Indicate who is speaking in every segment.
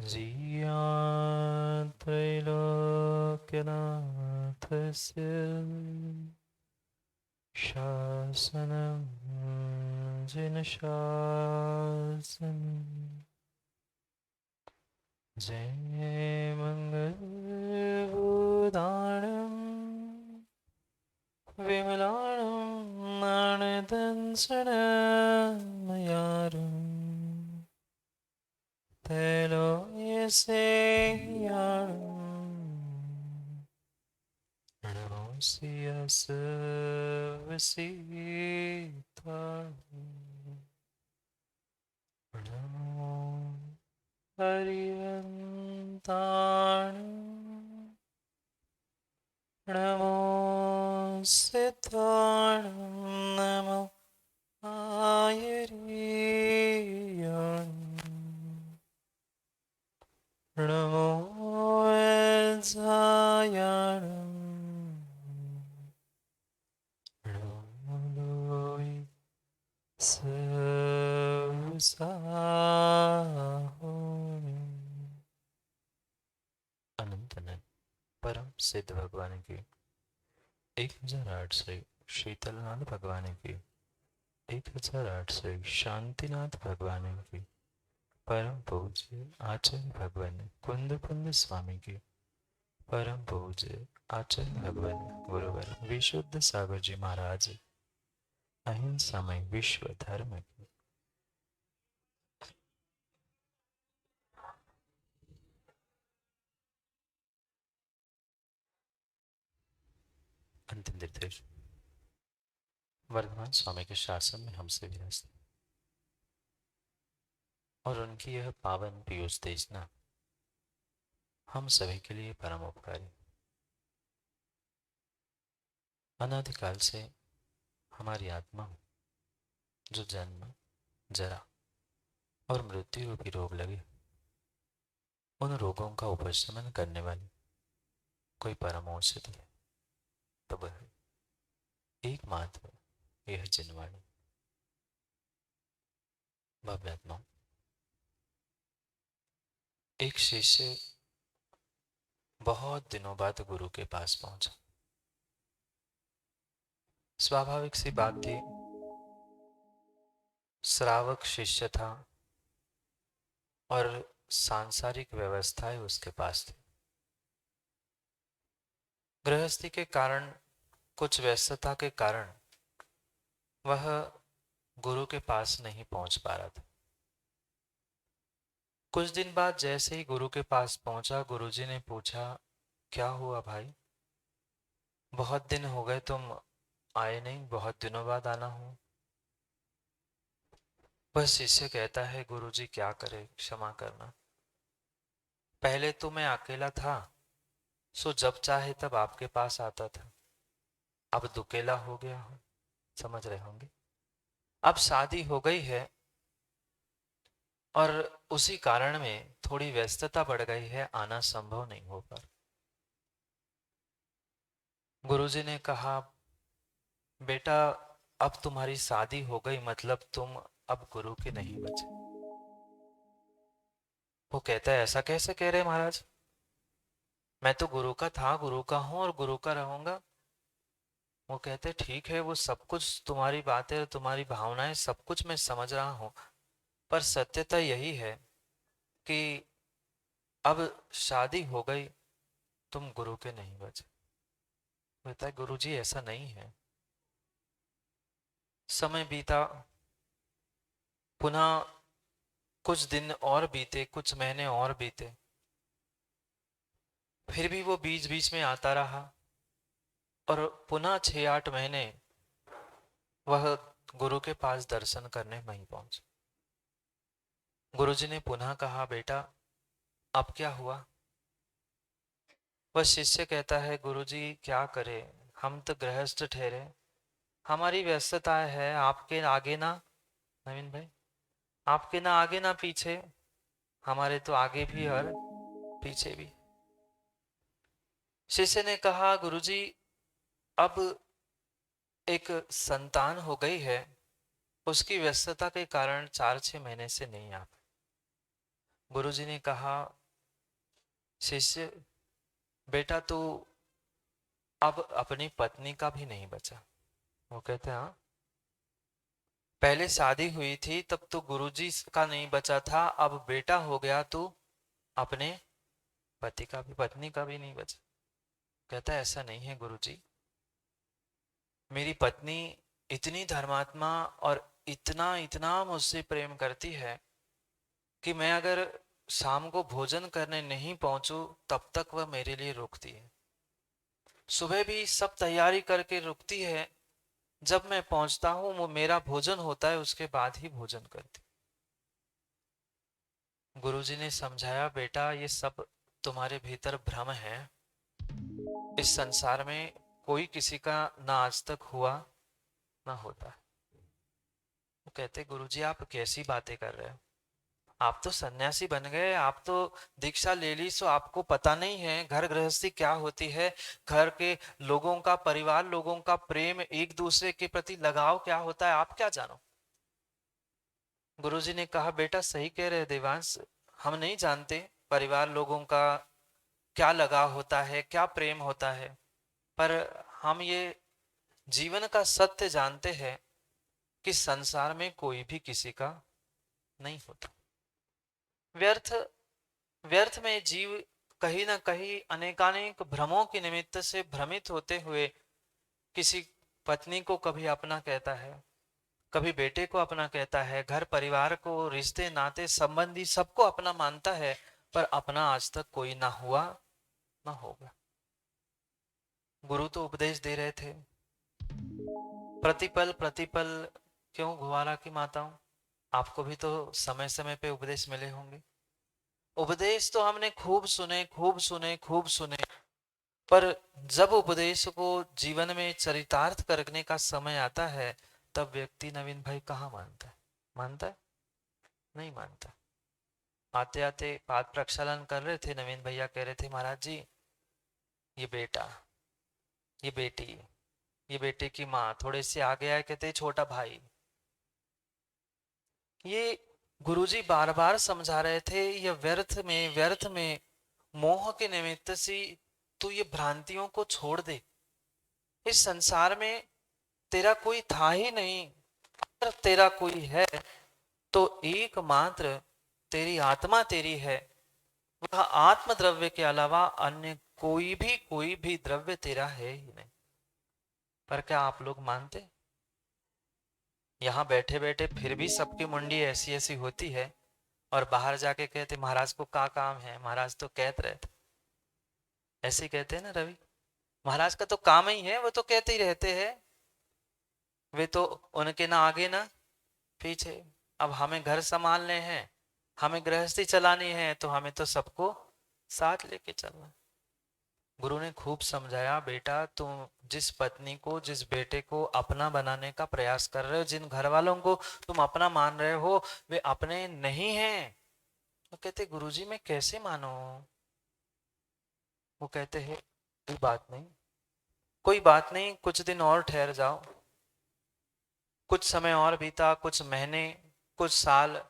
Speaker 1: त्रैलोक्यनाथस्य शासनं जिनशासनं जय मंगलभूताणं विमलाणं मानदंसनमयारुं त्रैलोक्यसेयारुं नमोऽस्ति वसीतारं नमो हरियन्ताणं नमो सिद्धाणं नमो आयर्याणं नमो वैद्यायाणं नमो लोय सहस्राहुं। अनंत अनंत परम सिद्ध भगवान की 1008 से शीतलनाथ भगवान की 1008 से शांतिनाथ भगवान की परम पूज्य आचार्य भगवान कुंद कुंद स्वामी की परम पूज्य आचार्य भगवान गुरुवर विशुद्ध सागर जी महाराज अहिंसामय विश्व धर्म की अंतिम निर्देश वर्धमान स्वामी के शासन में हमसे विरासत और उनकी यह पावन पीयूष देशना हम सभी के लिए परम उपकारी। अनादिकाल से हमारी आत्मा जो जन्म जरा और मृत्यु रूपी रोग लगे उन रोगों का उपशमन करने वाली कोई परम औषधि है तो वह एकमात्र यह जिनवाणी। भव्यात्मा एक शिष्य बहुत दिनों बाद गुरु के पास पहुंचा। स्वाभाविक सी बात थी, श्रावक शिष्य था और सांसारिक व्यवस्थाएं उसके पास थी। गृहस्थी के कारण कुछ व्यस्तता के कारण वह गुरु के पास नहीं पहुंच पा रहा था। कुछ दिन बाद जैसे ही गुरु के पास पहुंचा, गुरुजी ने पूछा, क्या हुआ भाई, बहुत दिन हो गए तुम आए नहीं, बहुत दिनों बाद आना हो। बस शिष्य कहता है, गुरुजी क्या करे, क्षमा करना, पहले तो मैं अकेला था, सो जब चाहे तब आपके पास आता था, अब दुकेला हो गया हूं, समझ रहे होंगे। अब शादी हो गई है और उसी कारण में थोड़ी व्यस्तता बढ़ गई है, आना संभव नहीं हो पा। गुरुजी ने कहा, बेटा अब तुम्हारी शादी हो गई, मतलब तुम अब गुरु के नहीं बचे। वो कहता है, ऐसा कैसे कह रहे महाराज, मैं तो गुरु का था, गुरु का हूं और गुरु का रहूंगा। वो कहते, ठीक है, वो सब कुछ तुम्हारी बातें, तुम्हारी भावनाएं, सब कुछ मैं समझ रहा हूं, पर सत्यता यही है कि अब शादी हो गई, तुम गुरु के नहीं बचे। कहता है, गुरु जी ऐसा नहीं है। समय बीता, पुनः कुछ दिन और बीते, कुछ महीने और बीते, फिर भी वो बीच बीच में आता रहा और पुनः 6-8 महीने वह गुरु के पास दर्शन करने वहीं पहुंचे। गुरुजी ने पुनः कहा, बेटा अब क्या हुआ। वह शिष्य कहता है, गुरुजी क्या करे, हम तो गृहस्थ ठहरे, हमारी व्यस्तता है, आपके आगे ना, नवीन भाई, आपके ना आगे ना पीछे, हमारे तो आगे भी और पीछे भी। शिष्य ने कहा, गुरुजी अब एक संतान हो गई है, उसकी व्यस्तता के कारण 4-6 महीने से नहीं आ पाए। गुरुजी ने कहा, शिष्य बेटा तू अब अपनी पत्नी का भी नहीं बचा। वो कहते हैं, हाँ पहले शादी हुई थी तब तो गुरुजी का नहीं बचा था, अब बेटा हो गया तू अपने पति का भी पत्नी का भी नहीं बचा। कहता है ऐसा नहीं है गुरुजी, मेरी पत्नी इतनी धर्मात्मा और इतना इतना मुझसे प्रेम करती है कि मैं अगर शाम को भोजन करने नहीं पहुंचूं तब तक वह मेरे लिए रुकती है। सुबह भी सब तैयारी करके रुकती है, जब मैं पहुंचता हूं वो मेरा भोजन होता है उसके बाद ही भोजन करती। गुरुजी ने समझाया, बेटा ये सब तुम्हारे भीतर भ्रम है। इस संसार में कोई किसी का ना आज तक हुआ ना होता। वो कहते, गुरुजी आप कैसी बातें कर रहे हो, आप तो सन्यासी बन गए, आप तो दीक्षा ले ली, सो आपको पता नहीं है घर गृहस्थी क्या होती है, घर के लोगों का, परिवार लोगों का प्रेम, एक दूसरे के प्रति लगाव क्या होता है, आप क्या जानो। गुरुजी ने कहा, बेटा सही कह रहे देवांश, हम नहीं जानते परिवार लोगों का क्या लगाव होता है, क्या प्रेम होता है, पर हम ये जीवन का सत्य जानते हैं कि संसार में कोई भी किसी का नहीं होता। व्यर्थ व्यर्थ में जीव कहीं ना कहीं अनेकानेक भ्रमों के निमित्त से भ्रमित होते हुए किसी पत्नी को कभी अपना कहता है, कभी बेटे को अपना कहता है, घर परिवार को, रिश्ते नाते संबंधी सबको अपना मानता है, पर अपना आज तक कोई ना हुआ ना होगा। गुरु तो उपदेश दे रहे थे, प्रतिपल प्रतिपल क्यों ग्वारा की माताओं, आपको भी तो समय समय पे उपदेश मिले होंगे। उपदेश तो हमने खूब सुने खूब सुने खूब सुने, पर जब उपदेश को जीवन में चरितार्थ करने का समय आता है तब व्यक्ति नवीन भाई कहाँ मानता है, मानता है नहीं मानता। आते आते पाद प्रक्षालन कर रहे थे, नवीन भैया कह रहे थे, महाराज जी ये बेटा, ये बेटी, ये बेटे की माँ, थोड़े से आगे आए कहते छोटा भाई। ये गुरुजी बार बार समझा रहे थे, ये व्यर्थ में मोह के निमित्त से तू ये भ्रांतियों को छोड़ दे। इस संसार में तेरा कोई था ही नहीं, अगर तेरा कोई है तो एकमात्र तेरी आत्मा तेरी है, वह आत्म द्रव्य के अलावा अन्य कोई भी द्रव्य तेरा है ही नहीं। पर क्या आप लोग मानते? यहाँ बैठे बैठे फिर भी सबकी मुंडी ऐसी ऐसी होती है, और बाहर जाके कहते महाराज को क्या काम है, महाराज तो कहते रहते, ऐसे ही कहते हैं ना रवि, महाराज का तो काम ही है, वो तो कहते ही रहते हैं, वे तो उनके ना आगे ना पीछे। अब हमें घर संभालने हैं, हमें गृहस्थी चलानी है, तो हमें तो सबको साथ लेके चलना। गुरु ने खूब समझाया, बेटा तुम जिस पत्नी को, जिस बेटे को अपना बनाने का प्रयास कर रहे हो, जिन घर वालों को तुम अपना मान रहे हो, वे अपने नहीं हैं। वो कहते गुरुजी मैं कैसे मानूं? वो कहते हैं कोई बात नहीं, कोई बात नहीं, कुछ दिन और ठहर जाओ। कुछ समय और बीता, कुछ महीने, कुछ साल,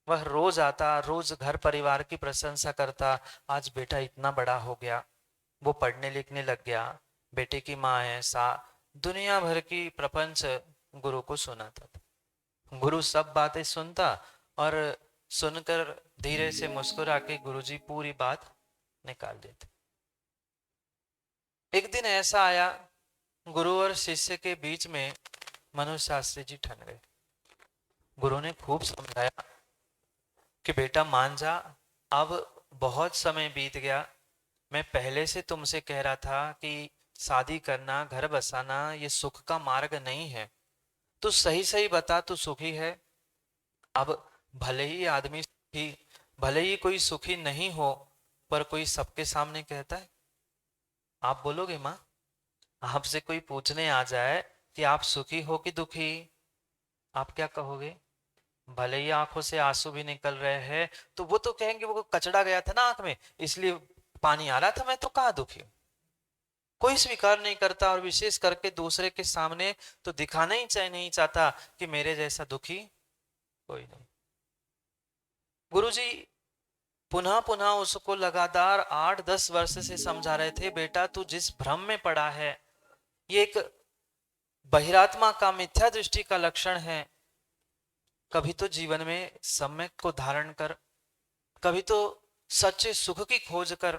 Speaker 1: वह रोज आता, रोज घर परिवार की प्रशंसा करता, आज बेटा इतना बड़ा हो गया, वो पढ़ने लिखने लग गया, बेटे की माँ है, सा दुनिया भर की प्रपंच गुरु को सुनाता था। गुरु सब बातें सुनता और सुनकर धीरे से मुस्कुरा के गुरुजी पूरी बात निकाल देते। एक दिन ऐसा आया, गुरु और शिष्य के बीच में मनु शास्त्री जी ठन गए। गुरु ने खूब समझाया कि बेटा मान जा, अब बहुत समय बीत गया, मैं पहले से तुमसे कह रहा था कि शादी करना, घर बसाना ये सुख का मार्ग नहीं है। तू सही सही बता, तू सुखी है? अब भले ही आदमी सुखी, भले ही कोई सुखी नहीं हो, पर कोई सबके सामने कहता है। आप बोलोगे माँ, आपसे कोई पूछने आ जाए कि आप सुखी हो कि दुखी, आप क्या कहोगे? भले ही आंखों से आंसू भी निकल रहे हैं तो वो तो कहेंगे वो कचड़ा गया था ना आंख में, इसलिए पानी आ रहा था, मैं तो कहाँ दुखी हूं। कोई स्वीकार नहीं करता, और विशेष करके दूसरे के सामने तो दिखाना ही नहीं चाहता कि मेरे जैसा दुखी कोई नहीं। गुरुजी
Speaker 2: पुनः पुनः उसको लगातार 8-10 वर्ष से समझा रहे थे, बेटा तू जिस भ्रम में पड़ा है ये एक बहिरात्मा का मिथ्या दृष्टि का लक्षण है। कभी तो जीवन में सम्यक को धारण कर, कभी तो सच्चे सुख की खोज कर।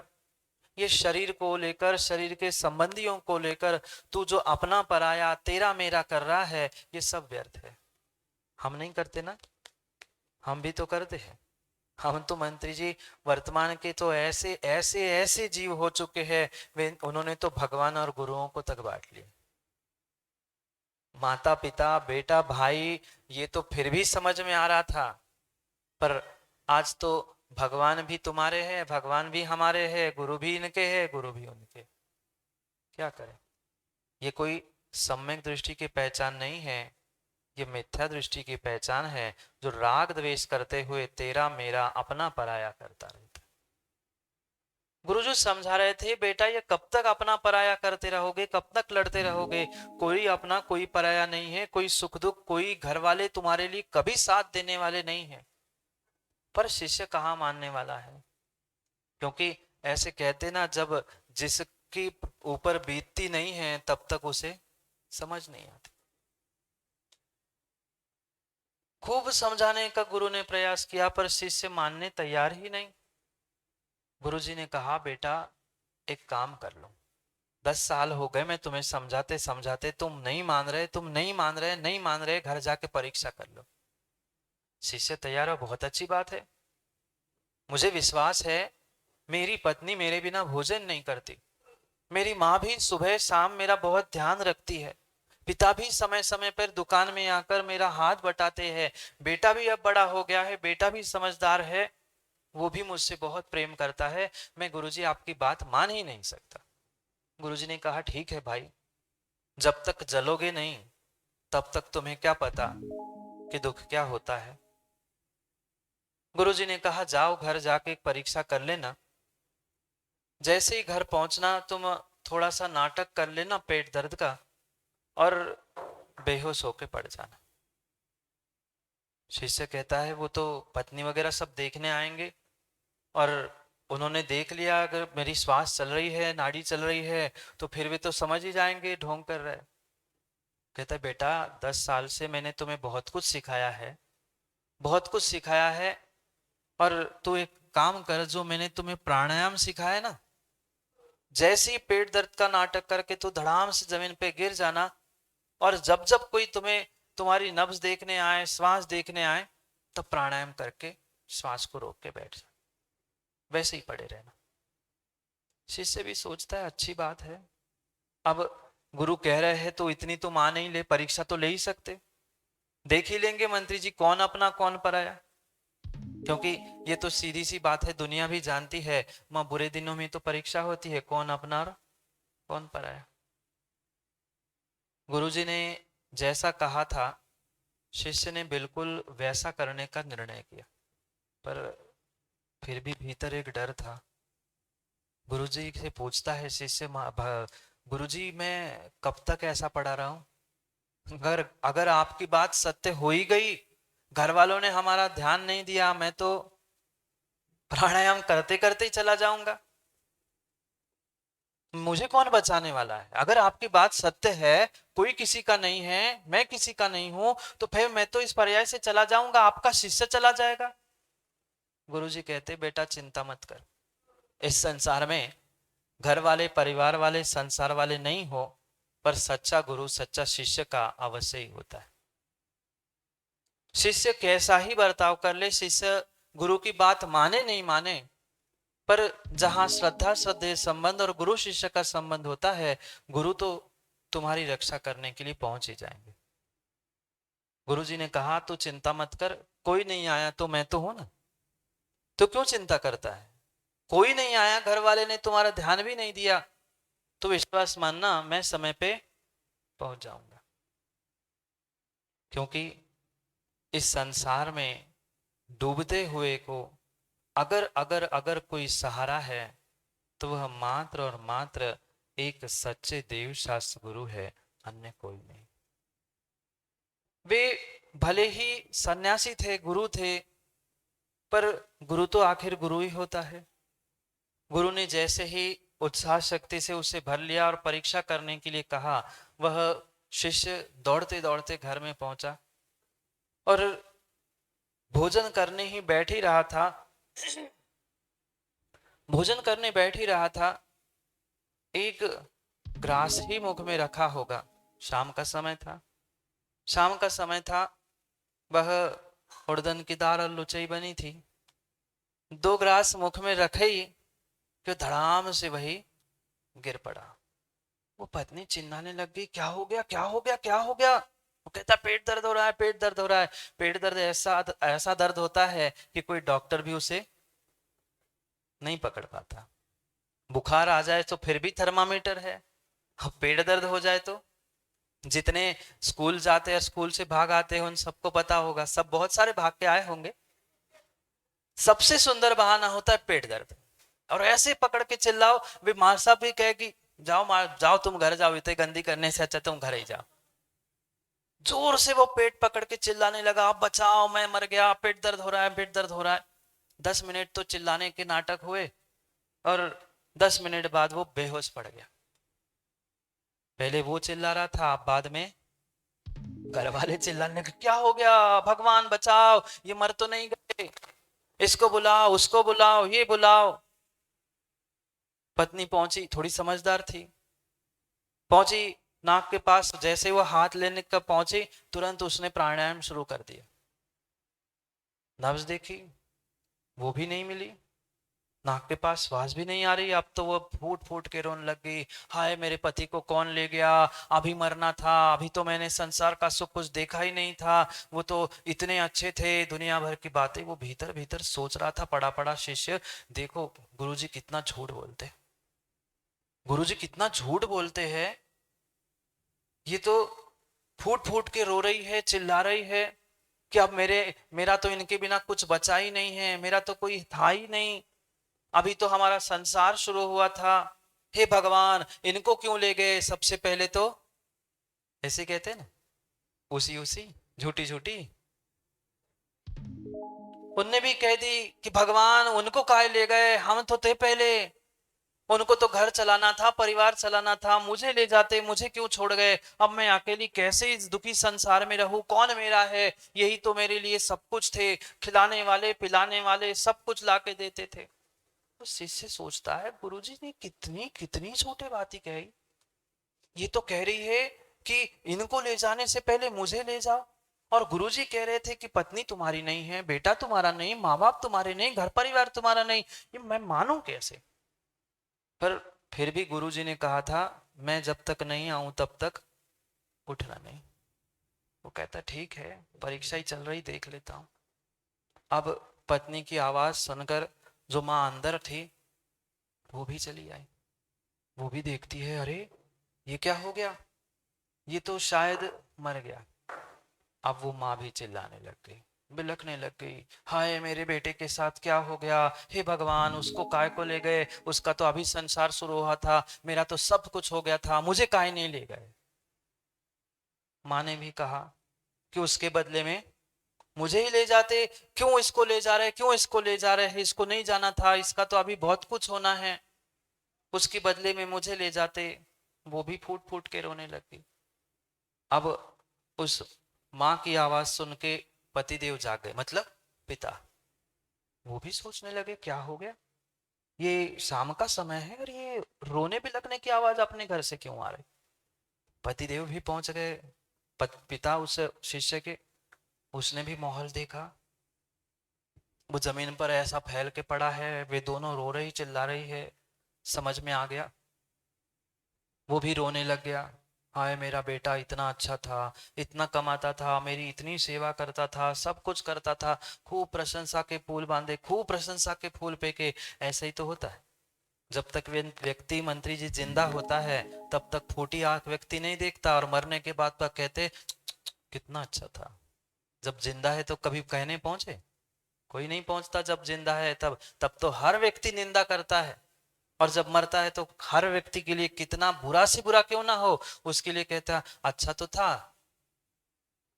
Speaker 2: ये शरीर को लेकर, शरीर के संबंधियों को लेकर तू जो अपना पराया तेरा मेरा कर रहा है, ये सब व्यर्थ है। हम नहीं करते ना, हम भी तो करते हैं। हम तो मंत्री जी वर्तमान के तो ऐसे ऐसे ऐसे जीव हो चुके हैं, वे उन्होंने तो भगवान और गुरुओं को तक बांट लिया। माता पिता बेटा भाई ये तो फिर भी समझ में आ रहा था, पर आज तो भगवान भी तुम्हारे हैं, भगवान भी हमारे हैं, गुरु भी इनके हैं, गुरु भी उनके। क्या करें? ये कोई सम्यक दृष्टि की पहचान नहीं है, ये मिथ्या दृष्टि की पहचान है, जो राग द्वेष करते हुए तेरा मेरा अपना पराया करता रहता। गुरुजी समझा रहे थे, बेटा ये कब तक अपना पराया करते रहोगे, कब तक लड़ते रहोगे? कोई अपना कोई पराया नहीं है, कोई सुख दुख कोई घर वाले तुम्हारे लिए कभी साथ देने वाले नहीं है। पर शिष्य कहाँ मानने वाला है? क्योंकि ऐसे कहते ना, जब जिसकी ऊपर बीतती नहीं है तब तक उसे समझ नहीं आती। खूब समझाने का गुरु ने प्रयास किया, पर शिष्य मानने तैयार ही नहीं। गुरुजी ने कहा, बेटा एक काम कर लो, 10 साल हो गए मैं तुम्हें समझाते समझाते, तुम नहीं मान रहे, तुम नहीं मान रहे, नहीं मान रहे, घर जाके परीक्षा कर लो। शिष्य तैयार हो, बहुत अच्छी बात है। मुझे विश्वास है मेरी पत्नी मेरे बिना भोजन नहीं करती, मेरी माँ भी सुबह शाम मेरा बहुत ध्यान रखती है, पिता भी समय समय पर दुकान में आकर मेरा हाथ बटाते हैं, बेटा भी अब बड़ा हो गया है, बेटा भी समझदार है, वो भी मुझसे बहुत प्रेम करता है, मैं गुरुजी आपकी बात मान ही नहीं सकता। गुरुजी ने कहा, ठीक है भाई, जब तक जलोगे नहीं तब तक तुम्हें क्या पता कि दुख क्या होता है। गुरुजी ने कहा, जाओ घर जाके एक परीक्षा कर लेना, जैसे ही घर पहुंचना तुम थोड़ा सा नाटक कर लेना पेट दर्द का, और बेहोश होके पड़ जाना। शिष्य कहता है, वो तो पत्नी वगैरह सब देखने आएंगे, और उन्होंने देख लिया अगर मेरी श्वास चल रही है, नाड़ी चल रही है, तो फिर भी तो समझ ही जाएंगे ढोंग कर रहे। कहता है, बेटा 10 साल से मैंने तुम्हें बहुत कुछ सिखाया है, बहुत कुछ सिखाया है, और तू एक काम कर, जो मैंने तुम्हें प्राणायाम सिखाया ना, जैसे ही पेट दर्द का नाटक करके तू धड़ाम से जमीन पे गिर जाना, और जब जब कोई तुम्हें तुम्हारी नब्ज देखने आए, श्वास देखने आए, तब प्राणायाम करके श्वास को रोक के बैठ जा, वैसे ही पड़े रहना। शिष्य भी सोचता है, अच्छी बात है, अब गुरु कह रहे हैं तो इतनी तो मान ही ले, परीक्षा तो ले ही सकते, देख ही लेंगे मंत्री जी कौन अपना कौन पराया। क्योंकि ये तो सीधी सी बात है, दुनिया भी जानती है, मां बुरे दिनों में तो परीक्षा होती है, कौन अपना और कौन पराया। गुरुजी ने जैसा कहा था, शिष्य ने बिल्कुल वैसा करने का निर्णय किया, पर फिर भी भीतर एक डर था। गुरुजी से पूछता है शिष्य, गुरुजी मैं कब तक ऐसा पढ़ा रहा हूं? अगर अगर आपकी बात सत्य हो ही गई, घर वालों ने हमारा ध्यान नहीं दिया, मैं तो प्राणायाम करते करते ही चला जाऊंगा, मुझे कौन बचाने वाला है? अगर आपकी बात सत्य है, कोई किसी का नहीं है, मैं किसी का नहीं हूं, तो फिर मैं तो इस पर्याय से चला जाऊंगा, आपका शिष्य चला जाएगा। गुरुजी कहते, बेटा चिंता मत कर, इस संसार में घर वाले परिवार वाले संसार वाले नहीं हो, पर सच्चा गुरु सच्चा शिष्य का अवश्य ही होता है। शिष्य कैसा ही बर्ताव कर ले, शिष्य गुरु की बात माने नहीं माने, पर जहां श्रद्धा श्रद्धेय संबंध और गुरु शिष्य का संबंध होता है, गुरु तो तुम्हारी रक्षा करने के लिए पहुंच ही जाएंगे। गुरुजी ने कहा, तू चिंता मत कर, कोई नहीं आया तो मैं तो हूं ना, तो क्यों चिंता करता है? कोई नहीं आया, घर वाले ने तुम्हारा ध्यान भी नहीं दिया, तो विश्वास मानना मैं समय पे पहुंच जाऊंगा। क्योंकि इस संसार में डूबते हुए को अगर अगर अगर कोई सहारा है, तो वह मात्र और मात्र एक सच्चे देव शास्त्र गुरु है, अन्य कोई नहीं। वे भले ही सन्यासी थे, गुरु थे, पर गुरु तो आखिर गुरु ही होता है। गुरु ने जैसे ही उत्साह शक्ति से उसे भर लिया और परीक्षा करने के लिए कहा, वह शिष्य दौड़ते दौड़ते घर में पहुंचा और भोजन करने ही बैठ ही रहा था। भोजन करने बैठ ही रहा था, एक ग्रास ही मुख में रखा होगा। शाम का समय था, शाम का समय था। वह उड़दन की दाल और लुचई बनी थी। 2 ग्रास मुख में रखे ही कि धड़ाम से वही गिर पड़ा। वो पत्नी चिल्लाने लग गई, क्या हो गया, क्या हो गया, क्या हो गया? वो कहता, पेट दर्द हो रहा है, पेट दर्द हो रहा है। पेट दर्द ऐसा ऐसा दर्द होता है कि कोई डॉक्टर भी उसे नहीं पकड़ पाता। बुखार आ जाए तो फिर भी थर्मामीटर है, अब पेट दर्द हो जाए तो जितने स्कूल जाते हैं, स्कूल से भाग आते हैं, उन सबको पता होगा, सब बहुत सारे भाग के आए होंगे। सबसे सुंदर बहाना होता है पेट दर्द। और ऐसे पकड़ के चिल्लाओ, वे माँ साहब भी कहेगी, जाओ माँ जाओ, तुम घर जाओ, इतने गंदी करने से अच्छा तुम घर ही जाओ। जोर से वो पेट पकड़ के चिल्लाने लगा, अब बचाओ, मैं मर गया, पेट दर्द हो रहा है, पेट दर्द हो रहा है। 10 मिनट तो चिल्लाने के नाटक हुए और 10 मिनट बाद वो बेहोश पड़ गया। पहले वो चिल्ला रहा था, अब बाद में घर वाले चिल्लाने लगे, क्या हो गया, भगवान बचाओ, ये मर तो नहीं गए, इसको बुलाओ, उसको बुलाओ, ये बुलाओ। पत्नी पहुंची, थोड़ी समझदार थी, पहुंची नाक के पास, जैसे वो हाथ लेने का पहुंची, तुरंत उसने प्राणायाम शुरू कर दिया। नब्ज देखी, वो भी नहीं मिली, नाक के पास श्वास भी नहीं आ रही। अब तो वो फूट फूट के रोने लग गई, हाय मेरे पति को कौन ले गया, अभी मरना था, अभी तो मैंने संसार का सुख कुछ देखा ही नहीं था, वो तो इतने अच्छे थे, दुनिया भर की बातें। वो भीतर भीतर सोच रहा था, पड़ा पड़ा शिष्य, देखो गुरुजी कितना झूठ बोलते, गुरुजी कितना झूठ बोलते हैं। ये तो फूट फूट के रो रही है, चिल्ला रही है कि अब मेरा तो इनके बिना कुछ बचा ही नहीं है, मेरा तो कोई था ही नहीं, अभी तो हमारा संसार शुरू हुआ था, हे भगवान इनको क्यों ले गए? सबसे पहले तो ऐसे कहते हैं ना, उसी उसी झूठी झूठी उनने भी कह दी कि भगवान उनको काहे ले गए, हम तो थे पहले, उनको तो घर चलाना था, परिवार चलाना था, मुझे ले जाते, मुझे क्यों छोड़ गए? अब मैं अकेली कैसे इस दुखी संसार में रहूं? कौन मेरा है? यही तो मेरे लिए सब कुछ थे, खिलाने वाले पिलाने वाले सब कुछ लाके देते थे। तो शिष्य सोचता है, गुरुजी ने कितनी कितनी छोटी बातें कही। ये तो कह रही है कि इनको ले जाने से पहले मुझे ले जाओ, और गुरुजी कह रहे थे कि पत्नी तुम्हारी नहीं है, बेटा तुम्हारा नहीं, माँ बाप तुम्हारे नहीं, घर परिवार तुम्हारा नहीं, ये मैं मानूं कैसे? पर फिर भी गुरुजी ने कहा था, मैं जब तक नहीं आऊं तब तक उठना नहीं। वो कहता ठीक है, परीक्षा ही चल रही, देख लेता हूं। अब पत्नी की आवाज सुनकर जो माँ अंदर थी वो भी चली आई। वो भी देखती है, अरे ये क्या हो गया, ये तो शायद मर गया। अब वो माँ भी चिल्लाने लग गई, बिलखने लग गई, हाय मेरे बेटे के साथ क्या हो गया, हे भगवान उसको काय को ले गए, उसका तो अभी संसार शुरू हुआ था, मेरा तो सब कुछ हो गया था, मुझे काय नहीं ले गए? माँ ने भी कहा कि उसके बदले में मुझे ही ले जाते, क्यों इसको ले जा रहे, क्यों इसको ले जा रहे हैं, इसको नहीं जाना था, इसका तो अभी बहुत कुछ होना है, उसके बदले में मुझे ले जाते। वो भी फूट फूट के रोने लगी। अब उस माँ की आवाज सुन के पतिदेव जाग गए, मतलब पिता। वो भी सोचने लगे क्या हो गया, ये शाम का समय है और ये रोने बिलखने की आवाज अपने घर से क्यों आ रही? पतिदेव भी पहुंच गए, पिता उस शिष्य के, उसने भी माहौल देखा, वो जमीन पर ऐसा फैल के पड़ा है, वे दोनों रो रही चिल्ला रही है। समझ में आ गया, वो भी रोने लग गया, हाय मेरा बेटा इतना अच्छा था, इतना कमाता था, मेरी इतनी सेवा करता था, सब कुछ करता था, खूब प्रशंसा के फूल बांधे, खूब प्रशंसा के फूल फेंके। ऐसे ही तो होता है, जब तक व्यक्ति मंत्री जी जिंदा होता है तब तक फूटी आंख व्यक्ति नहीं देखता, और मरने के बाद तक कहते कितना अच्छा था। जब जिंदा है तो कभी कहने पहुंचे? कोई नहीं पहुंचता। जब जिंदा है तब तब तो हर व्यक्ति निंदा करता है, और जब मरता है तो हर व्यक्ति के लिए कितना बुरा से बुरा क्यों ना हो, उसके लिए कहता अच्छा तो था,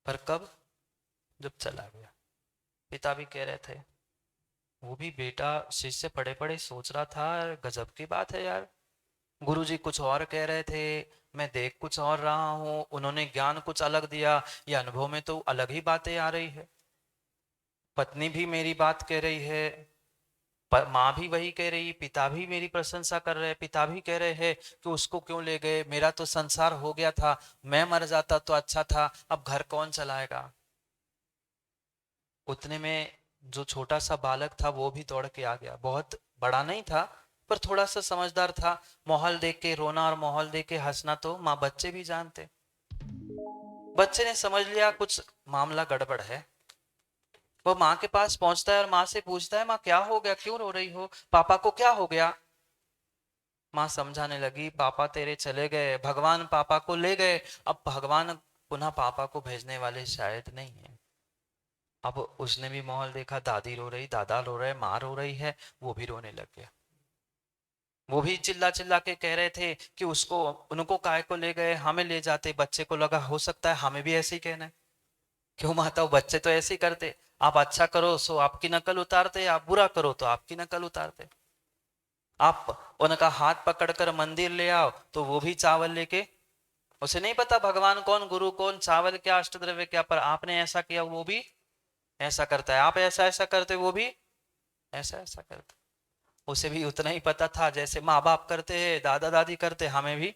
Speaker 2: पर कब? जब चला गया। पिता भी कह रहे थे वो भी बेटा शिष्य पढ़े पढ़े सोच रहा था, गजब की बात है यार, गुरुजी कुछ और कह रहे थे, मैं देख कुछ और रहा हूँ, उन्होंने ज्ञान कुछ अलग दिया, ये अनुभव में तो अलग ही बातें आ रही है। पत्नी भी मेरी बात कह रही है, माँ भी वही कह रही, पिता भी मेरी प्रशंसा कर रहे, पिता भी कह रहे हैं कि उसको क्यों ले गए, मेरा तो संसार हो गया था, मैं मर जाता तो अच्छा था, अब घर कौन चलाएगा। उतने में जो छोटा सा बालक था वो भी दौड़ के आ गया, बहुत बड़ा नहीं था पर थोड़ा सा समझदार था। माहौल देख के रोना और माहौल देख के हंसना तो माँ बच्चे भी जानते। बच्चे ने समझ लिया कुछ मामला गड़बड़ है। वो माँ के पास पहुंचता है और माँ से पूछता है, माँ क्या हो गया, क्यों रो रही हो, पापा को क्या हो गया। माँ समझाने लगी, पापा तेरे चले गए, भगवान पापा को ले गए, अब भगवान पुनः पापा को भेजने वाले शायद नहीं है। अब उसने भी माहौल देखा, दादी रो रही, दादा रो रहे, माँ रो रही है, वो भी रोने लग गया। वो भी चिल्ला चिल्ला के कह रहे थे कि उसको, उनको काय को ले गए, हमें ले जाते। बच्चे को लगा हो सकता है हमें भी ऐसे ही कहना है, क्यों माता, बच्चे तो ऐसे ही करते, आप अच्छा करो सो आपकी नकल उतारते, आप बुरा करो तो आपकी नकल उतारते। आप उनका हाथ पकड़कर मंदिर ले आओ तो वो भी चावल लेके, उसे नहीं पता भगवान कौन, गुरु कौन, चावल क्या, अष्टद्रव्य क्या, पर आपने ऐसा किया वो भी ऐसा करता है, आप ऐसा ऐसा करते वो भी ऐसा ऐसा करते। उसे भी उतना ही पता था जैसे माँ बाप करते हैं, दादा दादी करते, हमें भी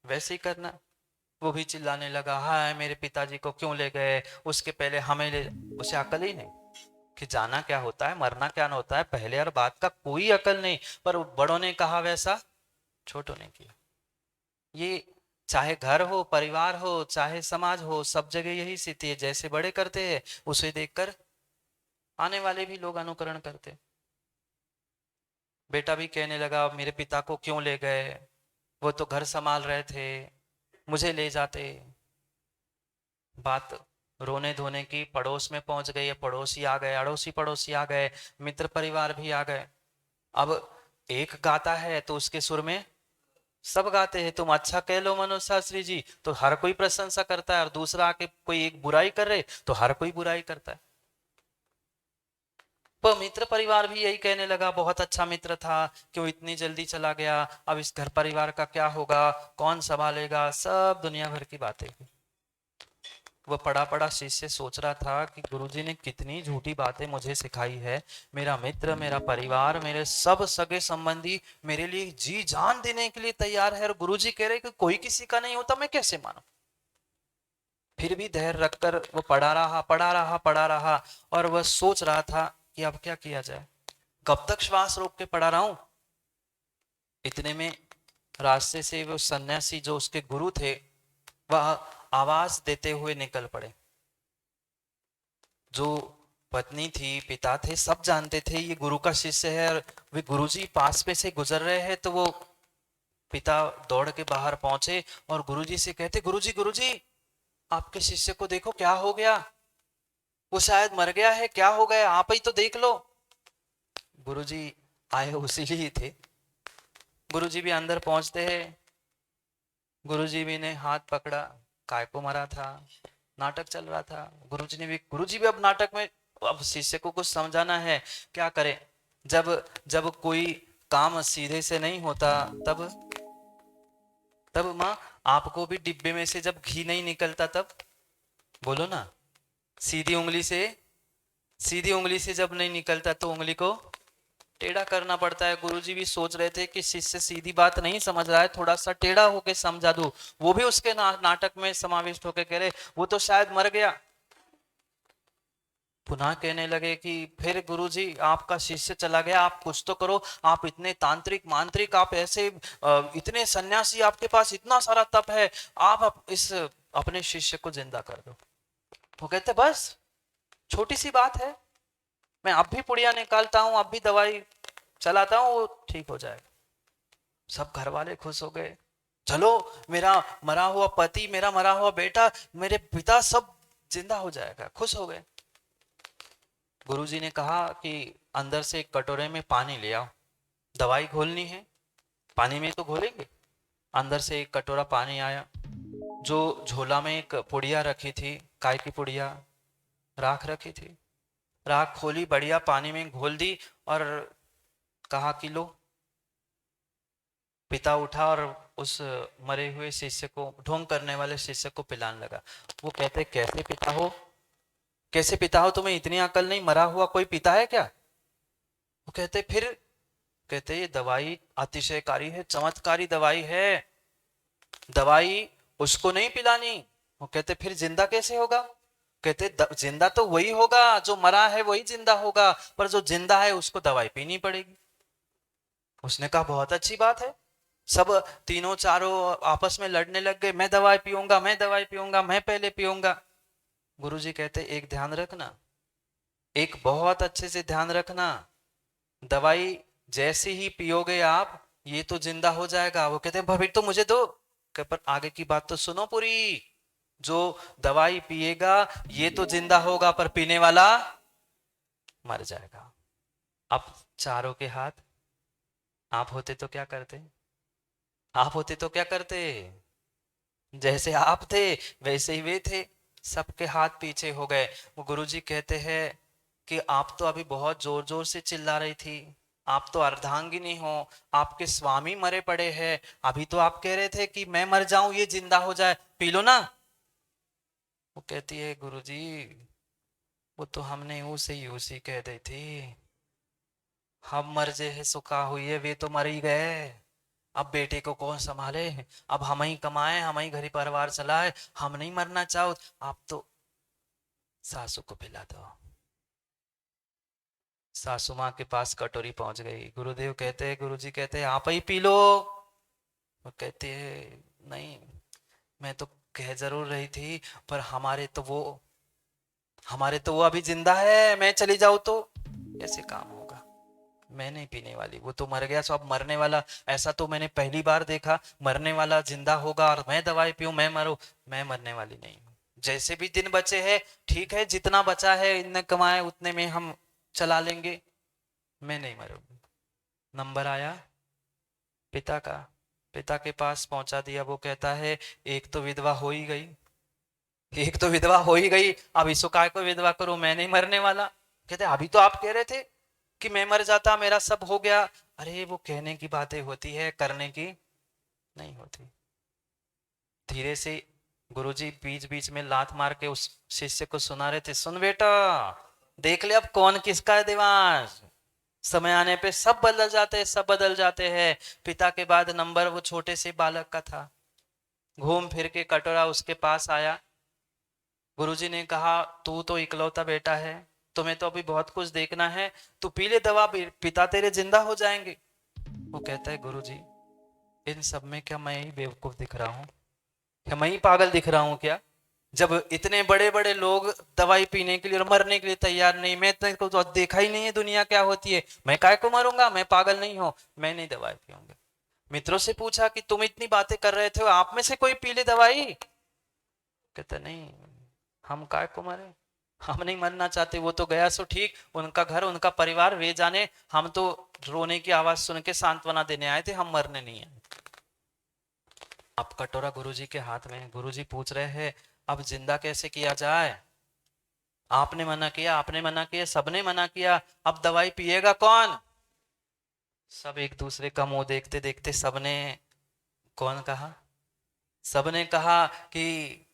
Speaker 2: वैसे ही करना। वो भी चिल्लाने लगा, हाय मेरे पिताजी को क्यों ले गए, उसके पहले हमें ले। उसे अकल ही नहीं कि जाना क्या होता है, मरना क्या होता है, पहले और बात का कोई अकल नहीं। पर बड़ों ने कहा वैसा छोटों ने किया। ये चाहे घर हो, परिवार हो, चाहे समाज हो, सब जगह यही स्थिति है, जैसे बड़े करते हैं उसे देखकर आने वाले भी लोग अनुकरण करते। बेटा भी कहने लगा, मेरे पिता को क्यों ले गए, वो तो घर संभाल रहे थे, मुझे ले जाते। बात रोने धोने की पड़ोस में पहुंच गई है, पड़ोसी आ गए, अड़ोसी पड़ोसी आ गए, मित्र परिवार भी आ गए। अब एक गाता है तो उसके सुर में सब गाते हैं, तुम अच्छा कह लो मनोज शास्त्री जी तो हर कोई प्रशंसा करता है, और दूसरा आके कोई एक बुराई कर रहे तो हर कोई बुराई करता है। पर मित्र परिवार भी यही कहने लगा, बहुत अच्छा मित्र था, क्यों इतनी जल्दी चला गया, अब इस घर परिवार का क्या होगा, कौन संभालेगा, सब दुनिया भर की बातें। वह पड़ा पड़ा शिष्य सोच रहा था कि गुरुजी ने कितनी झूठी बातें मुझे सिखाई है, मेरा मित्र, मेरा परिवार, मेरे सब सगे संबंधी मेरे लिए जी जान देने के लिए तैयार है, और गुरुजी कह रहे कि कोई किसी का नहीं होता, मैं कैसे मानूं। फिर भी धैर्य रखकर वो पढ़ा रहा पढ़ा रहा पढ़ा रहा, और वह सोच रहा था कि अब क्या किया जाए, कब तक श्वास रोक के पढ़ा रहा हूं। इतने में रास्ते से वो सन्यासी जो उसके गुरु थे वह आवाज देते हुए निकल पड़े। जो पत्नी थी, पिता थे, सब जानते थे ये गुरु का शिष्य है, और वे गुरुजी पास में से गुजर रहे हैं तो वो पिता दौड़ के बाहर पहुंचे और गुरुजी से कहते, गुरुजी गुरुजी आपके शिष्य को देखो क्या हो गया, वो शायद मर गया है, क्या हो गया, आप ही तो देख लो। गुरुजी आए उसी लिए थे। गुरुजी भी अंदर पहुंचते हैं, गुरुजी भी ने हाथ पकड़ा, काय को मरा था, नाटक चल रहा था। गुरुजी भी अब नाटक में, अब शिष्य को कुछ समझाना है, क्या करे। जब जब कोई काम सीधे से नहीं होता तब तब माँ, आपको भी डिब्बे में से जब घी नहीं निकलता तब, बोलो ना, सीधी उंगली से, सीधी उंगली से जब नहीं निकलता तो उंगली को टेढ़ा करना पड़ता है। गुरुजी भी सोच रहे थे कि शिष्य सीधी बात नहीं समझ रहा है, थोड़ा सा टेढ़ा होके समझा दो। वो भी उसके नाटक में समाविष्ट होकर कह रहे वो तो शायद मर गया। पुनः कहने लगे कि फिर गुरुजी आपका शिष्य चला गया, आप कुछ तो करो, आप इतने तांत्रिक मांत्रिक, आप ऐसे इतने सन्यासी, आपके पास इतना सारा तप है, आप इस अपने शिष्य को जिंदा कर दो। वो कहते बस छोटी सी बात है, मैं अब भी पुड़िया निकालता हूँ, अब भी दवाई चलाता हूँ, वो ठीक हो जाएगा। सब घर वाले खुश हो गए, चलो मेरा मरा हुआ पति, मेरा मरा हुआ बेटा, मेरे पिता सब जिंदा हो जाएगा, खुश हो गए। गुरुजी ने कहा कि अंदर से एक कटोरे में पानी ले आओ, दवाई घोलनी है, पानी में तो घोलेंगे। अंदर से एक कटोरा पानी आया, जो झोला में एक पुड़िया रखी थी, काय की पुड़िया, राख रखी थी, राख खोली, बढ़िया पानी में घोल दी और कहा कि लो। पिता उठा और उस मरे हुए शिष्य को, ढोंग करने वाले शिष्य को पिलाने लगा। वो कहते कैसे पिता हो, कैसे पिता हो, तुम्हें इतनी अकल नहीं, मरा हुआ कोई पिता है क्या? वो कहते फिर, कहते ये दवाई अतिशयकारी है, चमत्कारी दवाई है, दवाई उसको नहीं पिलानी। वो कहते फिर जिंदा कैसे होगा? कहते जिंदा तो वही होगा, जो मरा है वही जिंदा होगा, पर जो जिंदा है उसको दवाई पीनी पड़ेगी। उसने कहा बहुत अच्छी बात है। सब तीनों चारों आपस में लड़ने लग गए, मैं दवाई पीऊंगा, मैं दवाई पीऊंगा, मैं पहले पीऊंगा। गुरुजी कहते एक ध्यान रखना, एक बहुत अच्छे से ध्यान रखना, दवाई जैसे ही पियोगे आप, ये तो जिंदा हो जाएगा। वो कहते हैं फिर तो मुझे दो। पर आगे की बात तो सुनो पूरी, जो दवाई पिएगा ये तो जिंदा होगा, पर पीने वाला मर जाएगा। अब चारों के हाथ, आप होते तो क्या करते? आप होते तो क्या करते? जैसे आप थे वैसे ही वे थे, सबके हाथ पीछे हो गए। वो गुरुजी कहते हैं कि आप तो अभी बहुत जोर जोर से चिल्ला रही थी, आप तो अर्धांगिनी हो, आपके स्वामी मरे पड़े हैं, अभी तो आप कह रहे थे कि मैं मर जाऊं ये जिंदा हो जाए, पी लो ना। वो कहती है गुरुजी वो तो हमने उसे ही उसी कह दी थी, हम मर जे है सुखा हुई है, वे तो मर ही गए, अब बेटे को कौन संभाले, अब हम ही कमाए, हम ही घर परिवार चलाए, हम नहीं मरना चाहो, आप तो सासू को पिला दो। सासू माँ के पास कटोरी पहुंच गई, गुरुदेव कहते हैं, गुरुजी कहते हैं आप ही पी लो। वो कहते हैं नहीं, मैं तो कह जरूर रही थी, पर हमारे तो वो अभी जिंदा है, मैं चली जाऊं तो कैसे काम होगा, मैं नहीं पीने वाली, वो तो मर गया, सो अब मरने वाला, ऐसा तो मैंने पहली बार देखा, मरने वाला जिंदा होगा और मैं दवाई पीऊं, मैं मरूं, मैं मरने वाली नहीं हूं। जैसे भी दिन बचे हैं ठीक है, जितना बचा है इतने कमाए उतने में हम चला लेंगे, मैं नहीं मरूंगी। नंबर आया पिता का, पिता के पास पहुंचा दिया। वो कहता है एक तो विधवा हो ही गई, एक तो विधवा हो ही गई, अब इसको काय को विधवा करूं, मैं नहीं मरने वाला। कहते अभी तो आप कह रहे थे कि मैं मर जाता, मेरा सब हो गया। अरे वो कहने की बातें होती है, करने की नहीं होती। धीरे से गुरुजी बीच बीच में लात मार के उस शिष्य को सुना रहे थे, सुन बेटा, देख ले अब कौन किसका है दीवान, समय आने पे सब बदल जाते हैं, सब बदल जाते हैं। पिता के बाद नंबर वो छोटे से बालक का था। घूम फिर के कटोरा उसके पास आया। गुरुजी ने कहा तू तो इकलौता बेटा है, तुम्हें तो अभी बहुत कुछ देखना है, तू पी ले दवा, पिता तेरे जिंदा हो जाएंगे। वो कहता है गुरुजी इन सब में क्या मैं ही बेवकूफ दिख रहा हूँ, क्या मैं ही पागल दिख रहा हूँ क्या? जब इतने बड़े बड़े लोग दवाई पीने के लिए और मरने के लिए तैयार नहीं, मैं तो देखा ही नहीं है दुनिया क्या होती है, मैं काय को मरूंगा, मैं पागल नहीं हूं, मैं नहीं दवाई पीऊंगा। मित्रों से पूछा कि तुम इतनी बातें कर रहे थे, आप में से कोई पी ले दवाई? कहता नहीं, हम काय को मरे, हम नहीं मरना चाहते, वो तो गया सो ठीक, उनका घर उनका परिवार वे जाने, हम तो रोने की आवाज सुन के सांत्वना देने आए थे, हम मरने नहीं आए। अब कटोरा गुरुजी के हाथ में, गुरुजी पूछ रहे हैं अब जिंदा कैसे किया जाए? आपने मना किया, आपने मना किया, सबने मना किया, अब दवाई पिएगा कौन? सब एक दूसरे का मुंह देखते देखते सबने, कौन कहा? सबने कहा कि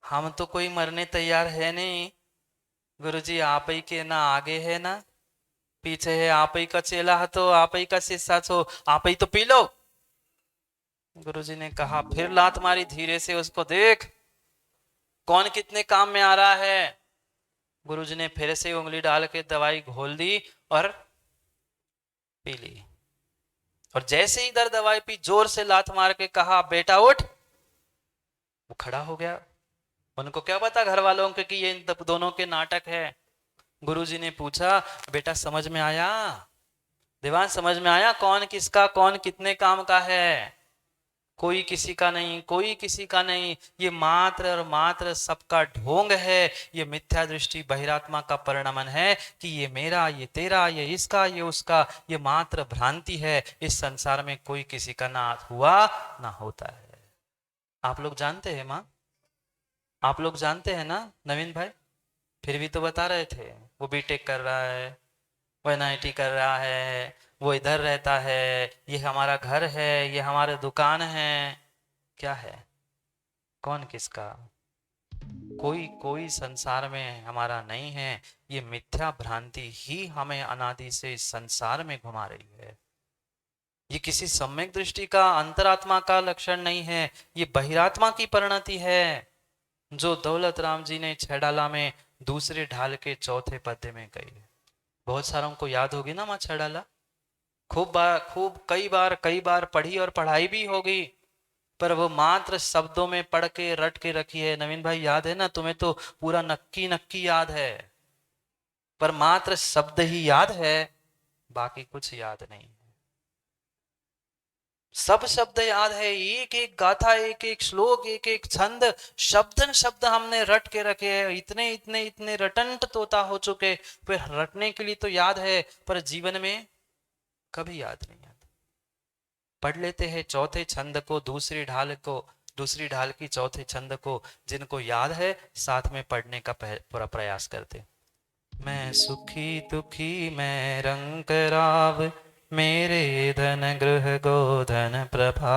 Speaker 2: हम तो कोई मरने तैयार है नहीं, गुरुजी आप ही के ना आगे है ना पीछे है, आप ही का चेला है तो आप ही का शिष्य छो, आप ही तो पी लो। गुरुजी ने कहा, फिर लात मारी धीरे से उसको, देख कौन कितने काम में आ रहा है। गुरुजी ने फिर से उंगली डाल के दवाई घोल दी और पी ली। और जैसे ही इधर दवाई पी, जोर से लात मार के कहा बेटा उठ। वो खड़ा हो गया। उनको क्या पता घर वालों के कि ये इन दोनों के नाटक है। गुरुजी ने पूछा बेटा समझ में आया, दीवान समझ में आया कौन किसका, कौन कितने काम का है? कोई किसी का नहीं, कोई किसी का नहीं, ये मात्र और मात्र सबका ढोंग है, ये मिथ्या दृष्टि बहिरात्मा का परिणमन है कि ये मेरा, ये तेरा, ये इसका, ये उसका, ये मात्र भ्रांति है। इस संसार में कोई किसी का ना हुआ ना होता है। आप लोग जानते हैं माँ, आप लोग जानते हैं ना नवीन भाई? फिर भी तो बता रहे थे, वो बीटेक कर रहा है, वो एनआईटी कर रहा है, वो इधर रहता है, ये हमारा घर है, ये हमारी दुकान है। क्या है? कौन किसका? कोई कोई संसार में हमारा नहीं है। ये मिथ्या भ्रांति ही हमें अनादि से इस संसार में घुमा रही है। ये किसी सम्यक दृष्टि का, अंतरात्मा का लक्षण नहीं है, ये बहिरात्मा की परिणति है, जो दौलत राम जी ने छेडाला में दूसरे ढाल के चौथे पद्य में कही है। बहुत सारों को याद होगी ना माँ छेडाला, खूब कई बार पढ़ी और पढ़ाई भी होगी, पर वो मात्र शब्दों में पढ़ के रट के रखी है। नवीन भाई याद है ना तुम्हें? तो पूरा नक्की नक्की याद है, पर मात्र शब्द ही याद है, बाकी कुछ याद नहीं। सब शब्द याद है, एक एक गाथा, एक एक श्लोक, एक एक छंद, शब्दन शब्द हमने रट के रखे हैं। इतने इतने इतने रटंट तोता हो चुके, फिर रटने के लिए तो याद है, पर जीवन में कभी याद नहीं आता। पढ़ लेते हैं चौथे छंद को, दूसरी ढाल की चौथे छंद को, जिनको याद है साथ में पढ़ने का पूरा प्रयास करते। मैं सुखी दुखी मैं रंग राव, मेरे धन गृह गोधन प्रभा,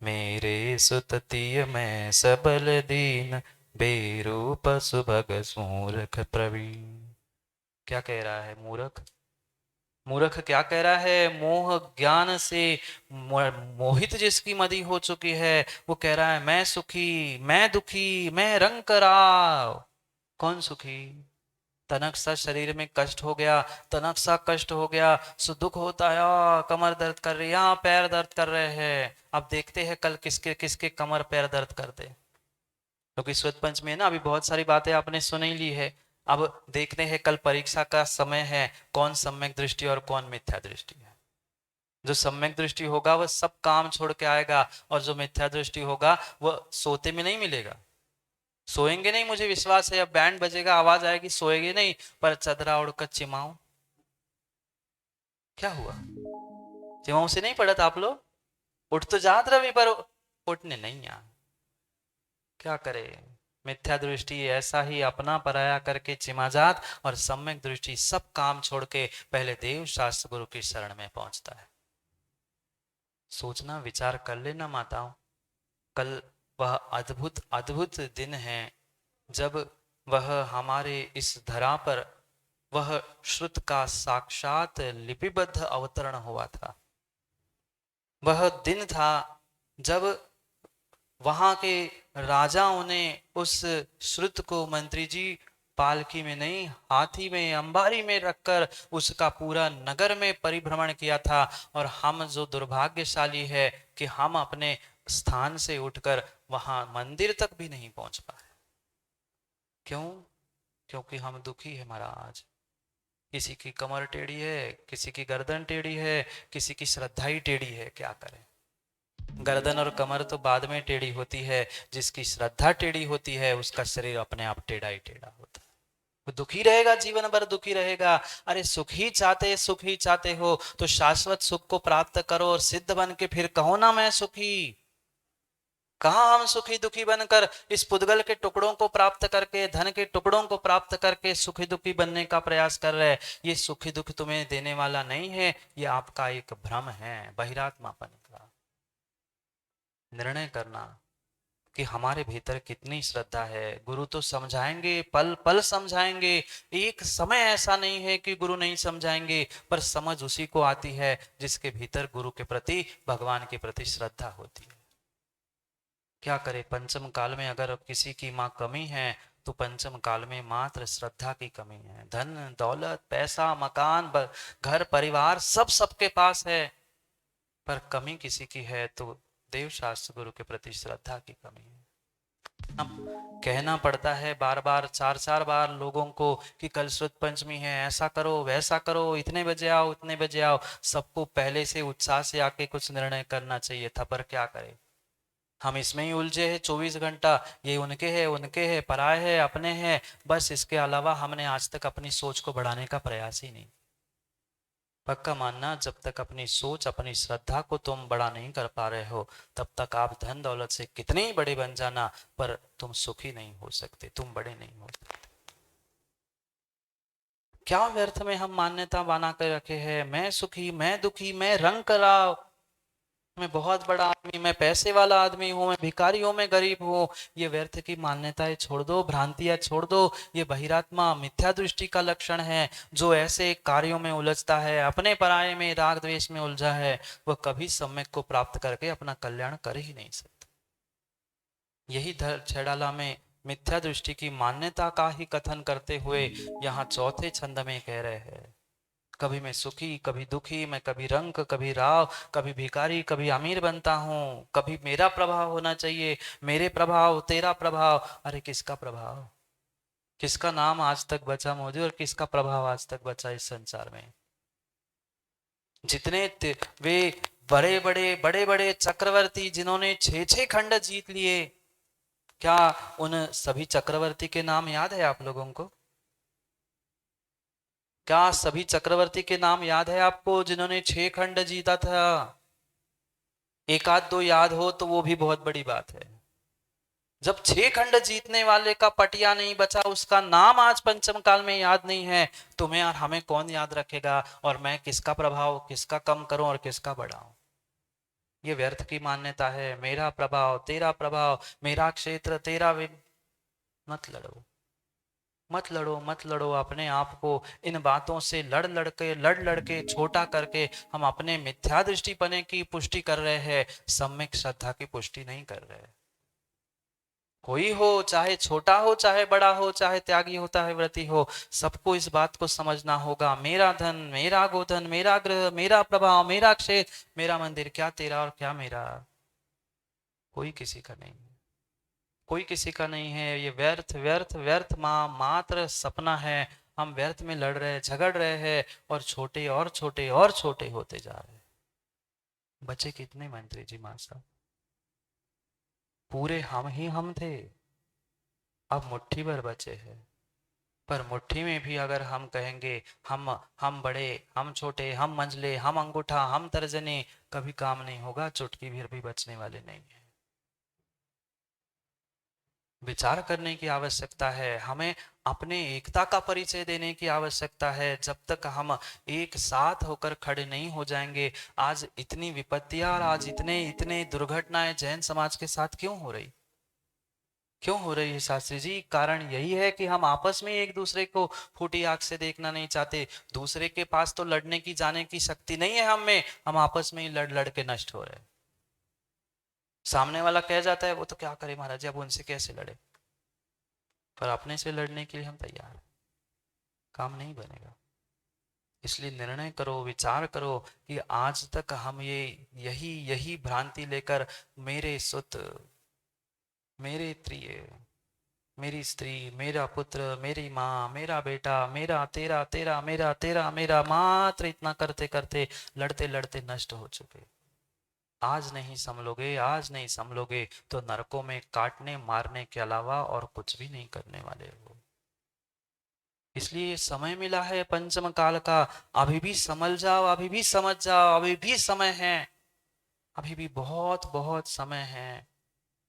Speaker 2: मेरे सुततिय मैं सबल दीन, बेरूप सुभग मूर्ख प्रवीण। क्या कह रहा है मूर्ख? मूर्ख क्या कह रहा है? मोह ज्ञान से मोहित जिसकी मदी हो चुकी है, वो कह रहा है मैं सुखी, मैं दुखी, मैं रंग राव। कौन सुखी? तनक सा शरीर में कष्ट हो गया, तनक सा कष्ट हो गया, सो दुख होता है, कमर दर्द कर रही है, पैर दर्द कर रहे हैं। अब देखते हैं कल किसके किसके कमर पैर दर्द करते, क्योंकि श्वेत पंचमी है ना, अभी बहुत सारी बातें आपने सुन ही ली है। अब देखते हैं कल परीक्षा का समय है, कौन सम्यक दृष्टि और कौन मिथ्या दृष्टि है। जो सम्यक दृष्टि होगा वह सब काम छोड़ के आएगा, और जो मिथ्या दृष्टि होगा वह सोते में नहीं मिलेगा। सोएंगे नहीं, मुझे विश्वास है। अब बैंड बजेगा, आवाज आएगी, सोएंगे नहीं, पर चदरा उड़कर चिमाओ। क्या हुआ? चिमाओ से नहीं पढ़त आप लोग? उठ तो जात रवि, पर उठने नहीं आ। क्या करे? मिथ्या दृष्टि ऐसा ही अपना पराया करके चिमा जात, और सम्यक दृष्टि सब काम छोड़ के पहले देव शास्त्र गुरु की शरण में पहुंचता है। सोचना, विचार कर लेना माताओं, कल वह अद्भुत अद्भुत दिन है जब वह हमारे इस धरा पर वह श्रुत का साक्षात लिपिबद्ध अवतरण हुआ था। वह दिन था जब वहां के राजाओं ने उस श्रुत को, मंत्री जी, पालकी में नहीं, हाथी में, अंबारी में रखकर उसका पूरा नगर में परिभ्रमण किया था। और हम जो दुर्भाग्यशाली है कि हम अपने स्थान से उठकर वहां मंदिर तक भी नहीं पहुंच पाए। क्यों? क्योंकि हम दुखी है महाराज। किसी की कमर टेढ़ी है, किसी की गर्दन टेढ़ी है, किसी की श्रद्धा ही टेढ़ी है। क्या करें? गर्दन और कमर तो बाद में टेढ़ी होती है, जिसकी श्रद्धा टेढ़ी होती है उसका शरीर अपने आप टेढ़ा ही टेढ़ा होता है। वो दुखी रहेगा, जीवन भर दुखी रहेगा। अरे सुख ही चाहते हो तो शाश्वत सुख को प्राप्त करो, और सिद्ध बन के फिर कहो ना मैं सुखी। कहाँ हम सुखी दुखी बनकर इस पुद्गल के टुकड़ों को प्राप्त करके, धन के टुकड़ों को प्राप्त करके सुखी दुखी बनने का प्रयास कर रहे हैं। ये सुखी दुख तुम्हें देने वाला नहीं है, ये आपका एक भ्रम है, बहिरात्मापन का। निर्णय करना कि हमारे भीतर कितनी श्रद्धा है। गुरु तो समझाएंगे, पल पल समझाएंगे। एक समय ऐसा नहीं है कि गुरु नहीं समझाएंगे, पर समझ उसी को आती है जिसके भीतर गुरु के प्रति, भगवान के प्रति श्रद्धा होती है। क्या करे? पंचम काल में अगर किसी की माँ कमी है तो पंचम काल में मात्र श्रद्धा की कमी है। धन दौलत पैसा मकान घर परिवार सब सबके पास है, पर कमी किसी की है तो देव शास्त्र गुरु के प्रति श्रद्धा की कमी है। अब कहना पड़ता है बार बार, चार चार बार लोगों को कि कल शुद्ध पंचमी है, ऐसा करो वैसा करो, इतने बजे आओ उतने बजे आओ। सबको पहले से उत्साह से आके कुछ निर्णय करना चाहिए था, पर क्या करें? हम इसमें ही उलझे हैं 24 घंटा। ये उनके है, पराये है, अपने हैं, बस इसके अलावा हमने आज तक अपनी सोच को बढ़ाने का प्रयास ही नहीं। पक्का मानना, जब तक अपनी सोच, अपनी श्रद्धा को तुम बड़ा नहीं कर पा रहे हो, तब तक आप धन दौलत से कितने ही बड़े बन जाना, पर तुम सुखी नहीं हो सकते, तुम बड़े नहीं हो सकते। क्या व्यर्थ में हम मान्यता बना कर रखे हैं, मैं सुखी, मैं दुखी, मैं रंग कराव, मैं बहुत बड़ा आदमी, मैं पैसे वाला आदमी हूँ, मैं भिखारी हूँ, मैं गरीब हूँ। ये व्यर्थ की मान्यताएं छोड़ दो, भ्रांतियां छोड़ दो। ये बहिरात्मा मिथ्या दृष्टि का लक्षण है। जो ऐसे कार्यों में उलझता है, अपने पराये में, राग द्वेष में उलझा है, वह कभी सम्यक को प्राप्त करके अपना कल्याण कर ही नहीं सकता। यही छैडाला में मिथ्या दृष्टि की मान्यता का ही कथन करते हुए यहाँ चौथे छंद में कह रहे हैं, कभी मैं सुखी, कभी दुखी, मैं कभी रंक, कभी राव, कभी भिखारी, कभी अमीर बनता हूँ, कभी मेरा प्रभाव होना चाहिए, मेरे प्रभाव, तेरा प्रभाव। अरे किसका प्रभाव, किसका नाम आज तक बचा मोदी, और किसका प्रभाव आज तक बचा इस संसार में? जितने वे बड़े बड़े चक्रवर्ती जिन्होंने 6 खंड जीत लिए, क्या उन सभी चक्रवर्ती के नाम याद है आप लोगों को? क्या सभी चक्रवर्ती के नाम याद है आपको जिन्होंने 6 खंड जीता था? एक आध दो याद हो तो वो भी बहुत बड़ी बात है। जब 6 खंड जीतने वाले का पटिया नहीं बचा, उसका नाम आज पंचम काल में याद नहीं है, तुम्हें और हमें कौन याद रखेगा? और मैं किसका प्रभाव, किसका कम करूं और किसका बढ़ाऊं? ये व्यर्थ की मान्यता है। मेरा प्रभाव, तेरा प्रभाव, मेरा क्षेत्र, तेरा मत लड़ो, मत लड़ो, मत लड़ो अपने आप को इन बातों से लड़ लड़ के छोटा करके हम अपने मिथ्या दृष्टिपने की पुष्टि कर रहे हैं, सम्यक श्रद्धा की पुष्टि नहीं कर रहे। कोई हो, चाहे छोटा हो, चाहे बड़ा हो, चाहे त्यागी होता है, व्रती हो, सबको इस बात को समझना होगा, मेरा धन, मेरा गोधन, मेरा ग्रह, मेरा प्रभाव, मेरा क्षेत्र, मेरा मंदिर, क्या तेरा और क्या मेरा? कोई किसी का नहीं है, कोई किसी का नहीं है। ये व्यर्थ व्यर्थ व्यर्थ मात्र सपना है। हम व्यर्थ में लड़ रहे, झगड़ रहे हैं, और छोटे और छोटे और छोटे होते जा रहे हैं। बचे कितने मंत्री जी मां साहब? पूरे हम ही हम थे, अब मुट्ठी भर बचे हैं। पर मुट्ठी में भी अगर हम कहेंगे हम बड़े, हम छोटे, हम मंझले, हम अंगूठा, हम तर्जनी, कभी काम नहीं होगा। चुटकी भर भी बचने वाले नहीं है। विचार करने की आवश्यकता है, हमें अपने एकता का परिचय देने की आवश्यकता है। जब तक हम एक साथ होकर खड़े नहीं हो जाएंगे, आज इतनी विपत्तियां और आज इतने इतने दुर्घटनाएं जैन समाज के साथ क्यों हो रही, क्यों हो रही है शास्त्री जी? कारण यही है कि हम आपस में एक दूसरे को फूटी आंख से देखना नहीं चाहते। दूसरे के पास तो लड़ने की, जाने की शक्ति नहीं है हम में, हम आपस में ही लड़ लड़ के नष्ट हो रहे हैं। सामने वाला कह जाता है वो तो क्या करे महाराज जी, अब उनसे कैसे लड़े, पर अपने से लड़ने के लिए हम तैयार हैं। काम नहीं बनेगा। इसलिए निर्णय करो, विचार करो कि आज तक हम ये यही यही भ्रांति लेकर, मेरे सुत, मेरे प्रिय, मेरी स्त्री, मेरा पुत्र, मेरी माँ, मेरा बेटा, मेरा तेरा तेरा, मेरा तेरा मेरा, मात्र इतना करते करते लड़ते लड़ते नष्ट हो चुके। आज नहीं संभलोगे, आज नहीं संभलोगे तो नरकों में काटने मारने के अलावा और कुछ भी नहीं करने वाले हो। इसलिए समय मिला है पंचम काल का, अभी भी संभल जाओ, अभी भी समझ जाओ, अभी भी समय है, अभी भी बहुत बहुत समय है।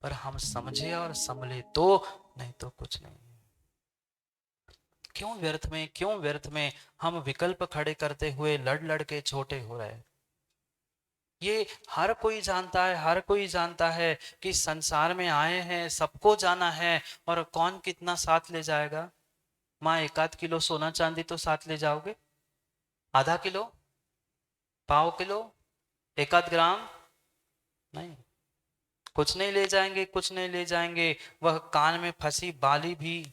Speaker 2: पर हम समझे और संभले तो, नहीं तो कुछ नहीं। क्यों व्यर्थ में, क्यों व्यर्थ में हम विकल्प खड़े करते हुए लड़ लड़ के छोटे हो रहे? ये हर कोई जानता है, हर कोई जानता है कि संसार में आए हैं, सबको जाना है, और कौन कितना साथ ले जाएगा? माँ 1 आध किलो सोना चांदी तो साथ ले जाओगे? आधा किलो, पाव किलो, 1 आध ग्राम? नहीं, कुछ नहीं ले जाएंगे, कुछ नहीं ले जाएंगे। वह कान में फंसी बाली भी,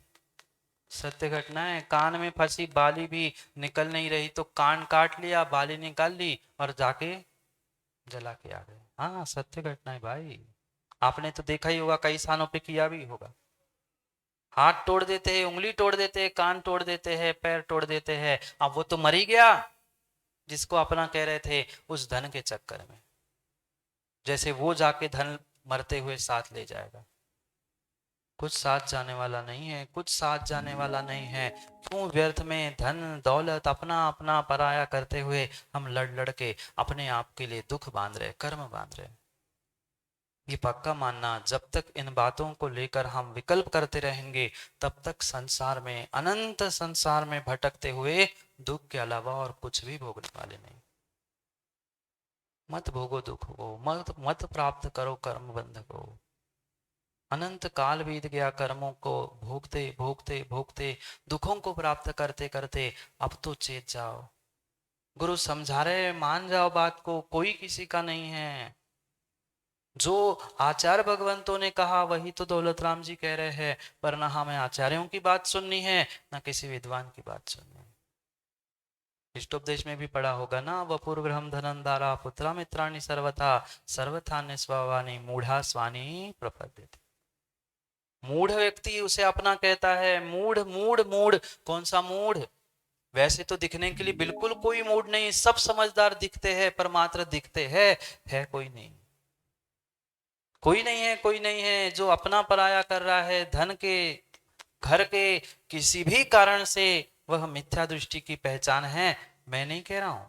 Speaker 2: सत्य घटना है, कान में फंसी बाली भी निकल नहीं रही तो कान काट लिया, बाली निकाल ली और जाके जला के आ गए। हाँ, सत्य घटना है भाई। आपने तो देखा ही होगा, कई स्थानों पे किया भी होगा। हाथ तोड़ देते हैं, उंगली तोड़ देते हैं, कान तोड़ देते हैं, पैर तोड़ देते हैं। अब वो तो मर ही गया जिसको अपना कह रहे थे, उस धन के चक्कर में। जैसे वो जाके धन मरते हुए साथ ले जाएगा। कुछ साथ जाने वाला नहीं है, कुछ साथ जाने वाला नहीं है। क्यों व्यर्थ में धन दौलत अपना अपना पराया करते हुए हम लड़ लड़ के अपने आप के लिए दुख बांध रहे, कर्म बांध रहे? ये पक्का मानना, जब तक इन बातों को लेकर हम विकल्प करते रहेंगे तब तक संसार में, अनंत संसार में भटकते हुए दुख के अलावा और कुछ भी भोगने वाले नहीं। मत भोगो दुख को, मत मत प्राप्त करो कर्म बंध को। अनंत काल बीत गया कर्मों को भोगते भोगते भोगते, दुखों को प्राप्त करते करते, अब तो चेत जाओ। गुरु समझा रहे, मान जाओ बात को, कोई किसी का नहीं है। जो आचार्य भगवंतों ने कहा वही तो दौलत राम जी कह रहे हैं, पर ना हमें आचार्यों की बात सुननी है ना किसी विद्वान की बात सुननी है। इष्टोपदेश में भी पढ़ा होगा ना, वपुर्ग्रहम धनंदारा पुत्रा मित्राणि सर्वथा सर्वथा स्ववानी मूढ़ा स्वानी प्रपद्यते। मूढ़ व्यक्ति उसे अपना कहता है। मूढ़ मूढ़ मूढ़, कौन सा मूढ़? वैसे तो दिखने के लिए बिल्कुल कोई मूड नहीं, सब समझदार दिखते हैं, पर मात्र दिखते हैं, है कोई नहीं। कोई नहीं है, कोई नहीं है। जो अपना पराया कर रहा है, धन के, घर के, किसी भी कारण से, वह मिथ्या दृष्टि की पहचान है। मैं नहीं कह रहा हूं,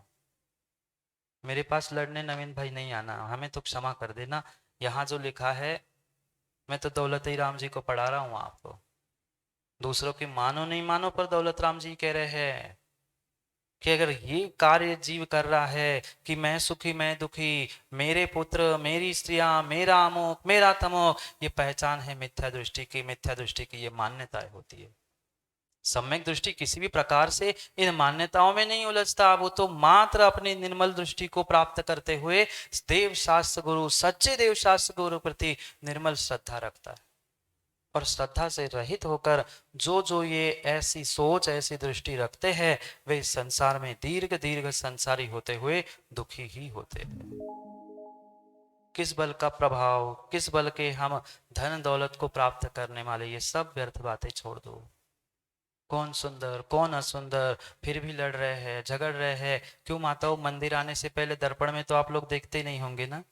Speaker 2: मेरे पास लड़ने नवीन भाई नहीं आना, हमें तो क्षमा कर देना। यहां जो लिखा है, मैं तो दौलत ही राम जी को पढ़ा रहा हूं आपको। दूसरों की मानो नहीं मानो, पर दौलत राम जी कह रहे हैं कि अगर ये कार्य जीव कर रहा है कि मैं सुखी मैं दुखी, मेरे पुत्र मेरी स्त्रियां, मेरा अमुक मेरा तमुक, ये पहचान है मिथ्या दृष्टि की। मिथ्या दृष्टि की ये मान्यताएं होती है। सम्यक दृष्टि किसी भी प्रकार से इन मान्यताओं में नहीं उलझता। वो तो मात्र अपनी निर्मल दृष्टि को प्राप्त करते हुए देव शास्त्र गुरु, सच्चे देव शास्त्र गुरु प्रति निर्मल श्रद्धा रखता है। और श्रद्धा से रहित होकर जो जो ये ऐसी सोच, ऐसी दृष्टि रखते हैं, वे संसार में दीर्घ दीर्घ संसारी होते हुए दुखी ही होते हैं। किस बल का प्रभाव, किस बल के हम धन दौलत को प्राप्त करने वाले, ये सब व्यर्थ बातें छोड़ दो। कौन सुंदर कौन असुंदर, फिर भी लड़ रहे हैं, झगड़ रहे हैं। क्यों माताओं? मंदिर आने से पहले दर्पण में तो आप लोग देखते ही नहीं होंगे ना।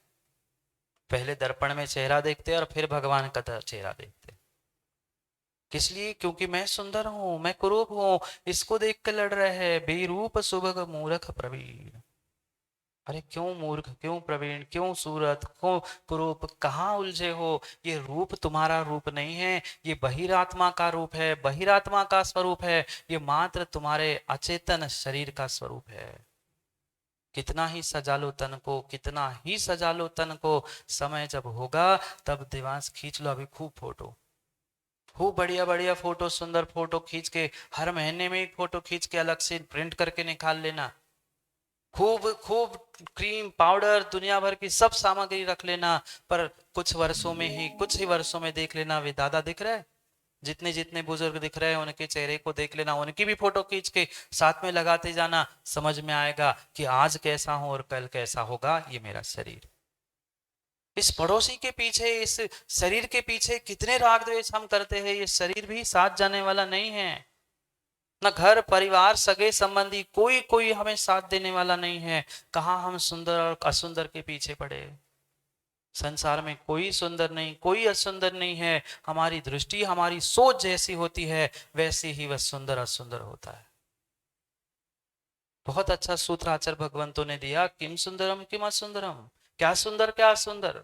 Speaker 2: पहले दर्पण में चेहरा देखते और फिर भगवान का चेहरा देखते। किस लिए? क्योंकि मैं सुंदर हूं, मैं कुरूप हूं, इसको देख कर लड़ रहे हैं। बेरूप सुभग मूर्ख प्रवीण। अरे क्यों मूर्ख, क्यों प्रवीण, क्यों सूरत, क्यों कुरूप, कहाँ उलझे हो? ये रूप तुम्हारा रूप नहीं है, ये बहिरात्मा का रूप है, बहिरात्मा का स्वरूप है। ये मात्र तुम्हारे अचेतन शरीर का स्वरूप है। कितना ही सजा लो तन को, कितना ही सजा लो तन को, समय जब होगा तब दिमाग खींच लो अभी खूब फोटो, खूब बढ़िया बढ़िया फोटो, सुंदर फोटो खींच के, हर महीने में एक फोटो खींच के अलग से प्रिंट करके निकाल लेना। खूब खूब क्रीम पाउडर दुनिया भर की सब सामग्री रख लेना। पर कुछ वर्षों में ही, कुछ ही वर्षों में देख लेना वे दादा दिख रहे हैं, जितने जितने बुजुर्ग दिख रहे हैं उनके चेहरे को देख लेना, उनकी भी फोटो खींच के साथ में लगाते जाना। समझ में आएगा कि आज कैसा हूं और कल कैसा होगा ये मेरा शरीर। इस पड़ोसी के पीछे, इस शरीर के पीछे कितने राग द्वेष हम करते हैं। ये शरीर भी साथ जाने वाला नहीं है। ना घर परिवार सगे संबंधी कोई कोई हमें साथ देने वाला नहीं है। कहाँ हम सुंदर और असुंदर के पीछे पड़े। संसार में कोई सुंदर नहीं, कोई असुंदर नहीं है। हमारी दृष्टि, हमारी सोच जैसी होती है वैसे ही वह सुंदर असुंदर होता है। बहुत अच्छा सूत्र आचार्य भगवंतों ने दिया, किम सुंदरम किम असुंदरम। क्या सुंदर क्या असुंदर।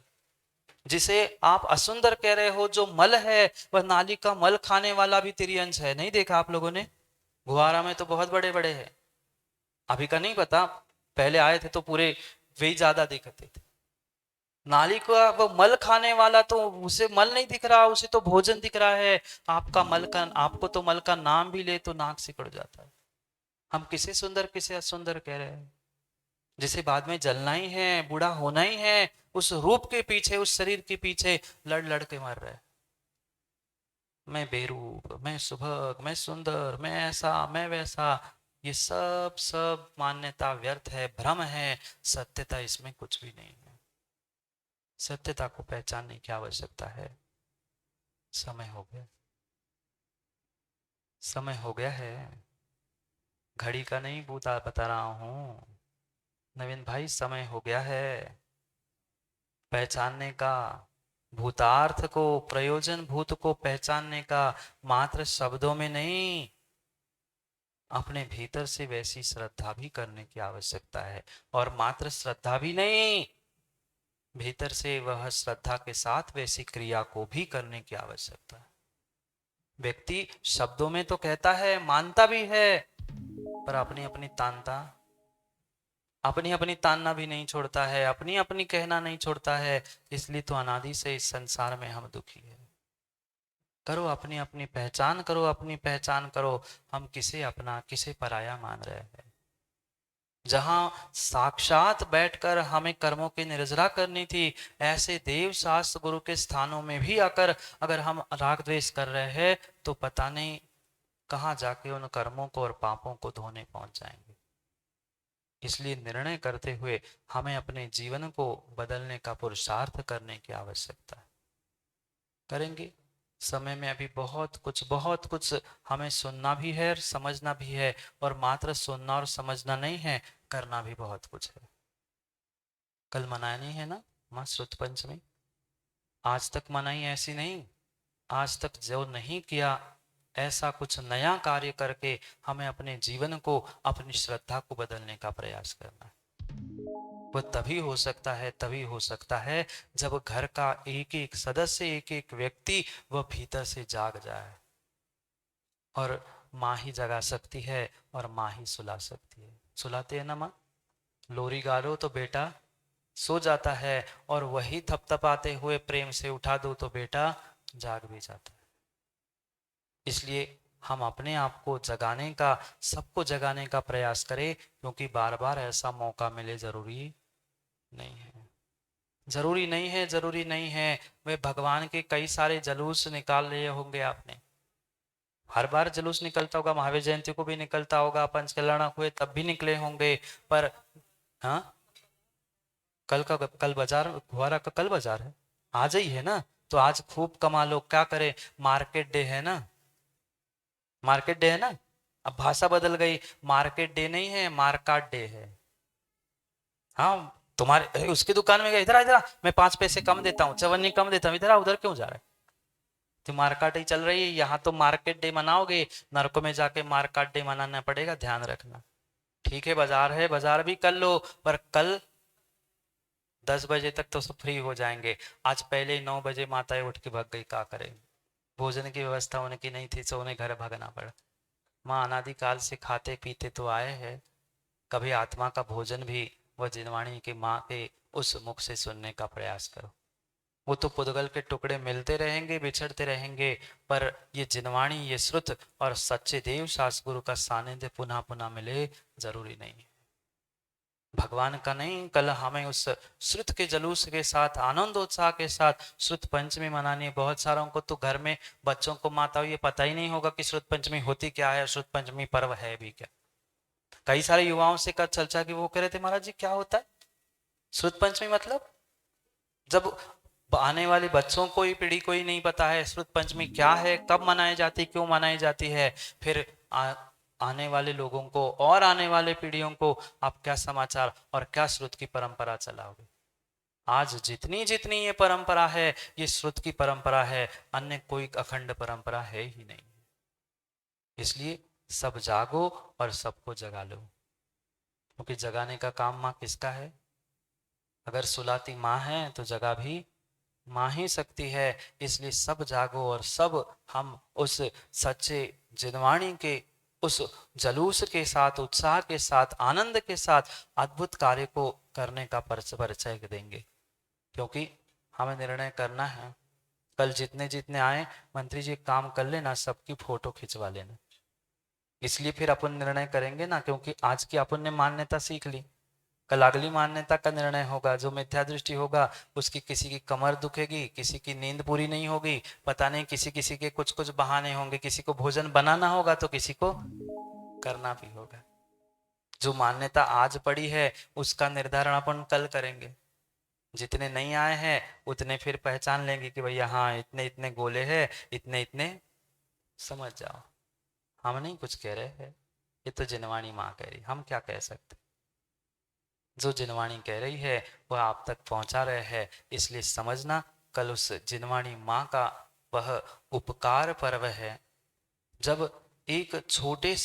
Speaker 2: जिसे आप असुंदर कह रहे हो, जो मल है, वह नाली का मल खाने वाला भी तिर्यंश है। नहीं देखा आप लोगों ने? गुहारा में तो बहुत बड़े बड़े हैं, अभी का नहीं पता, पहले आए थे तो पूरे वे ज्यादा दिखते थे। नाली का वो मल खाने वाला, तो उसे मल नहीं दिख रहा, उसे तो भोजन दिख रहा है। आपका मल का, आपको तो मल का नाम भी ले तो नाक सिकुड़ जाता है। हम किसे सुंदर किसे असुंदर कह रहे हैं? जिसे बाद में जलना ही है, बूढ़ा होना ही है, उस रूप के पीछे, उस शरीर के पीछे लड़ लड़ के मर रहे हैं। मैं बेरूप, मैं सुभग, मैं सुंदर, मैं ऐसा मैं वैसा, ये सब सब मान्यता व्यर्थ है, भ्रम है। सत्यता इसमें कुछ भी नहीं है। सत्यता को पहचानने की आवश्यकता है। समय हो गया, समय हो गया है। घड़ी का नहीं बूता बता रहा हूं नवीन भाई, समय हो गया है पहचानने का। भूतार्थ को, प्रयोजन भूत को पहचानने का। मात्र शब्दों में नहीं, अपने भीतर से वैसी श्रद्धा भी करने की आवश्यकता है। और मात्र श्रद्धा भी नहीं, भीतर से वह श्रद्धा के साथ वैसी क्रिया को भी करने की आवश्यकता है। व्यक्ति शब्दों में तो कहता है, मानता भी है, पर अपनी अपनी तानना भी नहीं छोड़ता है, अपनी अपनी कहना नहीं छोड़ता है। इसलिए तो अनादि से इस संसार में हम दुखी है। करो अपनी अपनी पहचान, करो अपनी पहचान करो। हम किसे अपना किसे पराया मान रहे हैं? जहां साक्षात बैठकर हमें कर्मों की निर्जरा करनी थी, ऐसे देव शास्त्र गुरु के स्थानों में भी आकर अगर हम राग द्वेष कर रहे हैं, तो पता नहीं कहाँ जाके उन कर्मों को और पापों को धोने पहुंच जाएंगे। इसलिए निर्णय करते हुए हमें अपने जीवन को बदलने का पुरुषार्थ करने की आवश्यकता है। करेंगे। समय में अभी बहुत कुछ हमें सुनना भी है और समझना भी है, और मात्र सुनना और समझना नहीं है, करना भी बहुत कुछ है। कल मनानी है ना माँ श्रुत पंचमी? आज तक मनाई ऐसी नहीं, आज तक जो नहीं किया ऐसा कुछ नया कार्य करके हमें अपने जीवन को, अपनी श्रद्धा को बदलने का प्रयास करना है। वह तभी हो सकता है जब घर का एक एक सदस्य, एक एक व्यक्ति वह भीतर से जाग जाए। और माँ ही जगा सकती है और माँ ही सुला सकती है। सुलाते हैं ना माँ? लोरी गा लो तो बेटा सो जाता है, और वही थपथपाते हुए प्रेम से उठा दो तो बेटा जाग भी जाता है। इसलिए हम अपने आप को जगाने का, सबको जगाने का प्रयास करें, क्योंकि बार बार ऐसा मौका मिले जरूरी नहीं है। जरूरी नहीं है। वे भगवान के कई सारे जलूस निकाल लिए होंगे आपने, हर बार जुलूस निकलता होगा, महावीर जयंती को भी निकलता होगा, पंचकल्याणक हुए तब भी निकले होंगे, पर हाँ, कल बाजार गुब्बारा का कल बाजार है, आज ही है ना, तो आज खूब कमा लो। क्या करे, मार्केट डे है ना, मार्केट डे है ना। अब भाषा बदल गई, मार्केट डे नहीं है, मार्काट डे है। हाँ, तुम्हारे उसकी दुकान में गए, इधर इधर मैं 5 पैसे कम देता हूँ, चवन्नी कम देता हूँ, इधर उधर क्यों जा रहा है? तो मार्केट ही चल रही है, यहाँ तो मार्केट डे मनाओगे, नरक में जाके मार्केट डे मनाना पड़ेगा, ध्यान रखना। ठीक है, बाजार भी कर लो, पर कल 10 बजे तक तो सब फ्री हो जाएंगे। आज पहले ही 9 बजे माताएं उठ के भाग गई, क्या करें? भोजन की व्यवस्था उनकी नहीं थी, तो उन्हें घर भागना पड़ा। माँ अनादिकाल से खाते पीते तो आए हैं, कभी आत्मा का भोजन भी वह जिनवाणी की माँ के उस मुख से सुनने का प्रयास करो। वो तो पुद्गल के टुकड़े मिलते रहेंगे, बिछड़ते रहेंगे, पर ये जिनवाणी, ये श्रुत और सच्चे देव शास्त्र गुरु का सानिध्य पुनः पुनः मिले, जरूरी नहीं है। भगवान का नहीं, कल हमें उस श्रुत के जलूस के साथ, आनंद उत्साह के साथ श्रुत पंचमी मनानी है। बहुत सारों को तो घर में बच्चों को, माताओं, ये पता ही नहीं होगा कि श्रुत पंचमी होती क्या है, श्रुत पंचमी पर्व है भी क्या। कई सारे युवाओं से कल चर्चा की, वो कह रहे थे महाराज जी क्या होता है श्रुत पंचमी? मतलब जब आने वाले बच्चों को ही, पीढ़ी को ही नहीं पता है श्रुत पंचमी क्या है, कब मनाई जाती, क्यों मनाई जाती है, फिर आने वाले लोगों को और आने वाले पीढ़ियों को आप क्या समाचार और क्या श्रुत की परंपरा चलाओगे? आज जितनी जितनी ये परंपरा है, ये श्रुत की परंपरा है, अन्य कोई अखंड परंपरा है ही नहीं। इसलिए सब जागो और सबको जगा लो, क्योंकि जगाने का काम माँ किसका है? अगर सुलाती माँ है तो जगा भी माँ ही सकती है। इसलिए सब जागो और सब हम उस सच्चे जिनवाणी के उस जलूस के साथ, उत्साह के साथ, आनंद के साथ अद्भुत कार्य को करने का परिचय देंगे। क्योंकि हमें निर्णय करना है, कल जितने जितने आए, मंत्री जी काम कर लेना, सबकी फोटो खिंचवा लेना। इसलिए फिर अपन निर्णय करेंगे ना, क्योंकि आज की अपन ने मान्यता सीख ली, कल अगली मान्यता का निर्णय होगा। जो मिथ्या दृष्टि होगा, उसकी किसी की कमर दुखेगी, किसी की नींद पूरी नहीं होगी, पता नहीं किसी किसी के कुछ कुछ बहाने होंगे, किसी को भोजन बनाना होगा तो किसी को करना भी होगा। जो मान्यता आज पड़ी है उसका निर्धारण अपन कल करेंगे। जितने नहीं आए हैं उतने फिर पहचान लेंगे कि भैया हाँ, इतने इतने गोले हैं, इतने इतने समझ जाओ। हम नहीं कुछ कह रहे हैं, ये तो जिनवाणी माँ कह रही, हम क्या कह सकते? जो जिनवाणी कह रही है वह आप तक पहुंचा रहे हैं। इसलिए समझना, कल उस जिनवाणी माँ का वह उपकार पर्व है। जब एक छोटे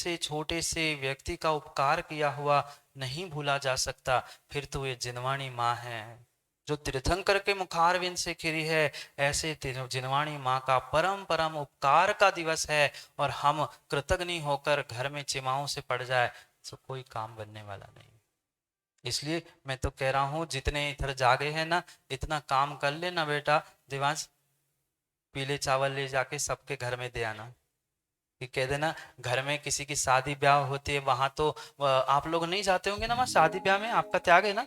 Speaker 2: से व्यक्ति का उपकार किया हुआ नहीं भूला जा सकता, फिर तो ये जिनवाणी माँ है। जो तीर्थंकर के मुखारविंद से खिरी है, ऐसे जिनवाणी माँ का परम परम उपकार का दिवस है, और हम कृतज्ञ होकर घर में चिमाओं से पड़ जाए तो कोई काम बनने वाला नहीं। इसलिए मैं तो कह रहा हूँ जितने इधर जागे हैं ना, इतना काम कर लेना बेटा देवांश, पीले चावल ले जाके सबके घर में दे आना, कि कह देना घर में किसी की शादी ब्याह होती है, वहां तो आप लोग नहीं जाते होंगे ना माँ शादी ब्याह में, आपका त्याग है ना,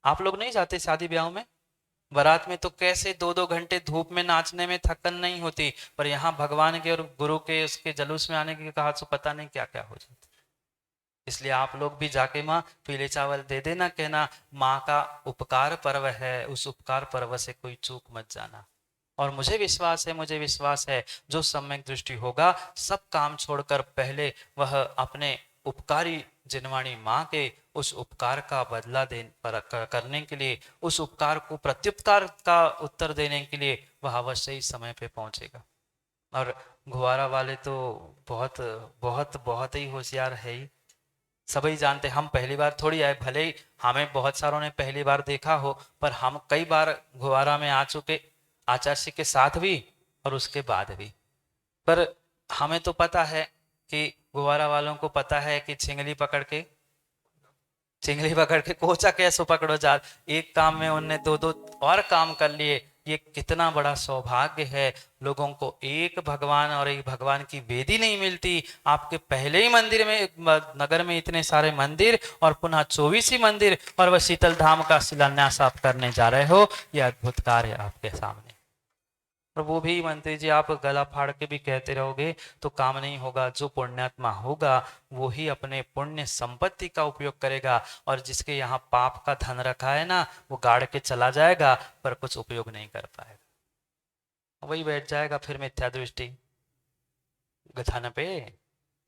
Speaker 2: आप लोग नहीं जाते शादी ब्याह में? बारात में तो कैसे 2-2 घंटे धूप में नाचने में थकन नहीं होती, पर यहाँ भगवान के और गुरु के उसके जुलूस में आने के कहा तो पता नहीं क्या क्या हो जाता। इसलिए आप लोग भी जाके माँ पीले चावल दे देना, कहना माँ का उपकार पर्व है, उस उपकार पर्व से कोई चूक मत जाना। और मुझे विश्वास है जो सम्यक दृष्टि होगा सब काम छोड़कर पहले वह अपने उपकारी जिनवाणी माँ के उस उपकार का बदला करने के लिए, उस उपकार को प्रत्युपकार का उत्तर देने के लिए वह अवश्य ही समय पे पहुंचेगा। और गुब्बारा वाले तो बहुत बहुत बहुत ही होशियार है ही, सभी जानते। हम पहली बार थोड़ी आए, भले ही हमें बहुत सारों ने पहली बार देखा हो, पर हम कई बार गुब्बारा में आ चुके, आचार्य के साथ भी और उसके बाद भी। पर हमें तो पता है कि गुब्बारा वालों को पता है कि चिंगली पकड़ के कोचा कैसे पकड़ो जा, एक काम में उनने दो दो और काम कर लिए। ये कितना बड़ा सौभाग्य है, लोगों को एक भगवान और एक भगवान की वेदी नहीं मिलती। आपके पहले ही मंदिर में, नगर में इतने सारे मंदिर और पुनः 24 ही मंदिर, और वह शीतल धाम का शिलान्यास आप करने जा रहे हो, यह अद्भुत कार्य आपके सामने। और वो भी मंत्री जी आप गला फाड़ के भी कहते रहोगे तो काम नहीं होगा। जो पुण्यात्मा होगा वो ही अपने पुण्य संपत्ति का उपयोग करेगा, और जिसके यहाँ पाप का धन रखा है ना, वो गाड़ के चला जाएगा पर कुछ उपयोग नहीं कर पाएगा, वही बैठ जाएगा फिर मिथ्या दृष्टि धन पे।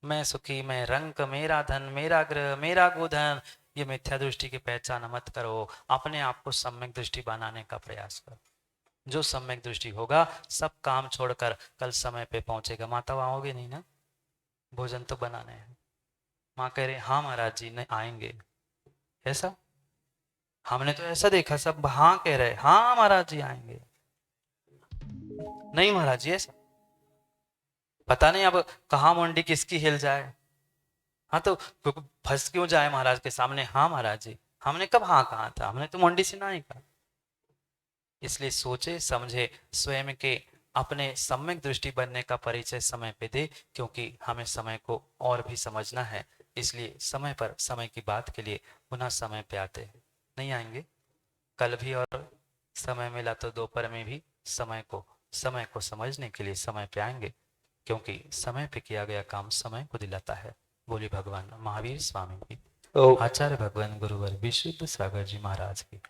Speaker 2: मैं सुखी, मैं रंक, मेरा धन, मेरा गृह, मेरा गोधन, ये मिथ्या दृष्टि की पहचान मत करो, अपने आप को सम्यक दृष्टि बनाने का प्रयास करो। जो सम्यक दृष्टि होगा सब काम छोड़कर कल समय पे पहुंचेगा। माता आओगे नहीं ना, भोजन तो बनाने हैं। माँ कह रहे हाँ महाराज जी ने आएंगे, ऐसा हमने तो ऐसा देखा, सब हाँ कह रहे हाँ महाराज जी आएंगे। नहीं महाराज जी ऐसा पता नहीं, अब कहाँ मुंडी किसकी हिल जाए। हाँ तो फंस क्यों जाए महाराज के सामने, हाँ महाराज जी हमने कब हाँ कहा था, हमने तो मुंडी से ना ही कहा। इसलिए सोचे समझे स्वयं के अपने सम्यक दृष्टि बनने का परिचय समय पे दे, क्योंकि हमें समय को और भी समझना है। इसलिए समय पर समय की बात के लिए पुनः समय पे आते हैं, नहीं आएंगे कल भी, और समय मिला तो दोपहर में भी समय को समझने के लिए समय पे आएंगे, क्योंकि समय पे किया गया काम समय को दिलाता है। बोली भगवान महावीर स्वामी की, आचार्य भगवान गुरुवर विशुद्ध सागर जी महाराज की।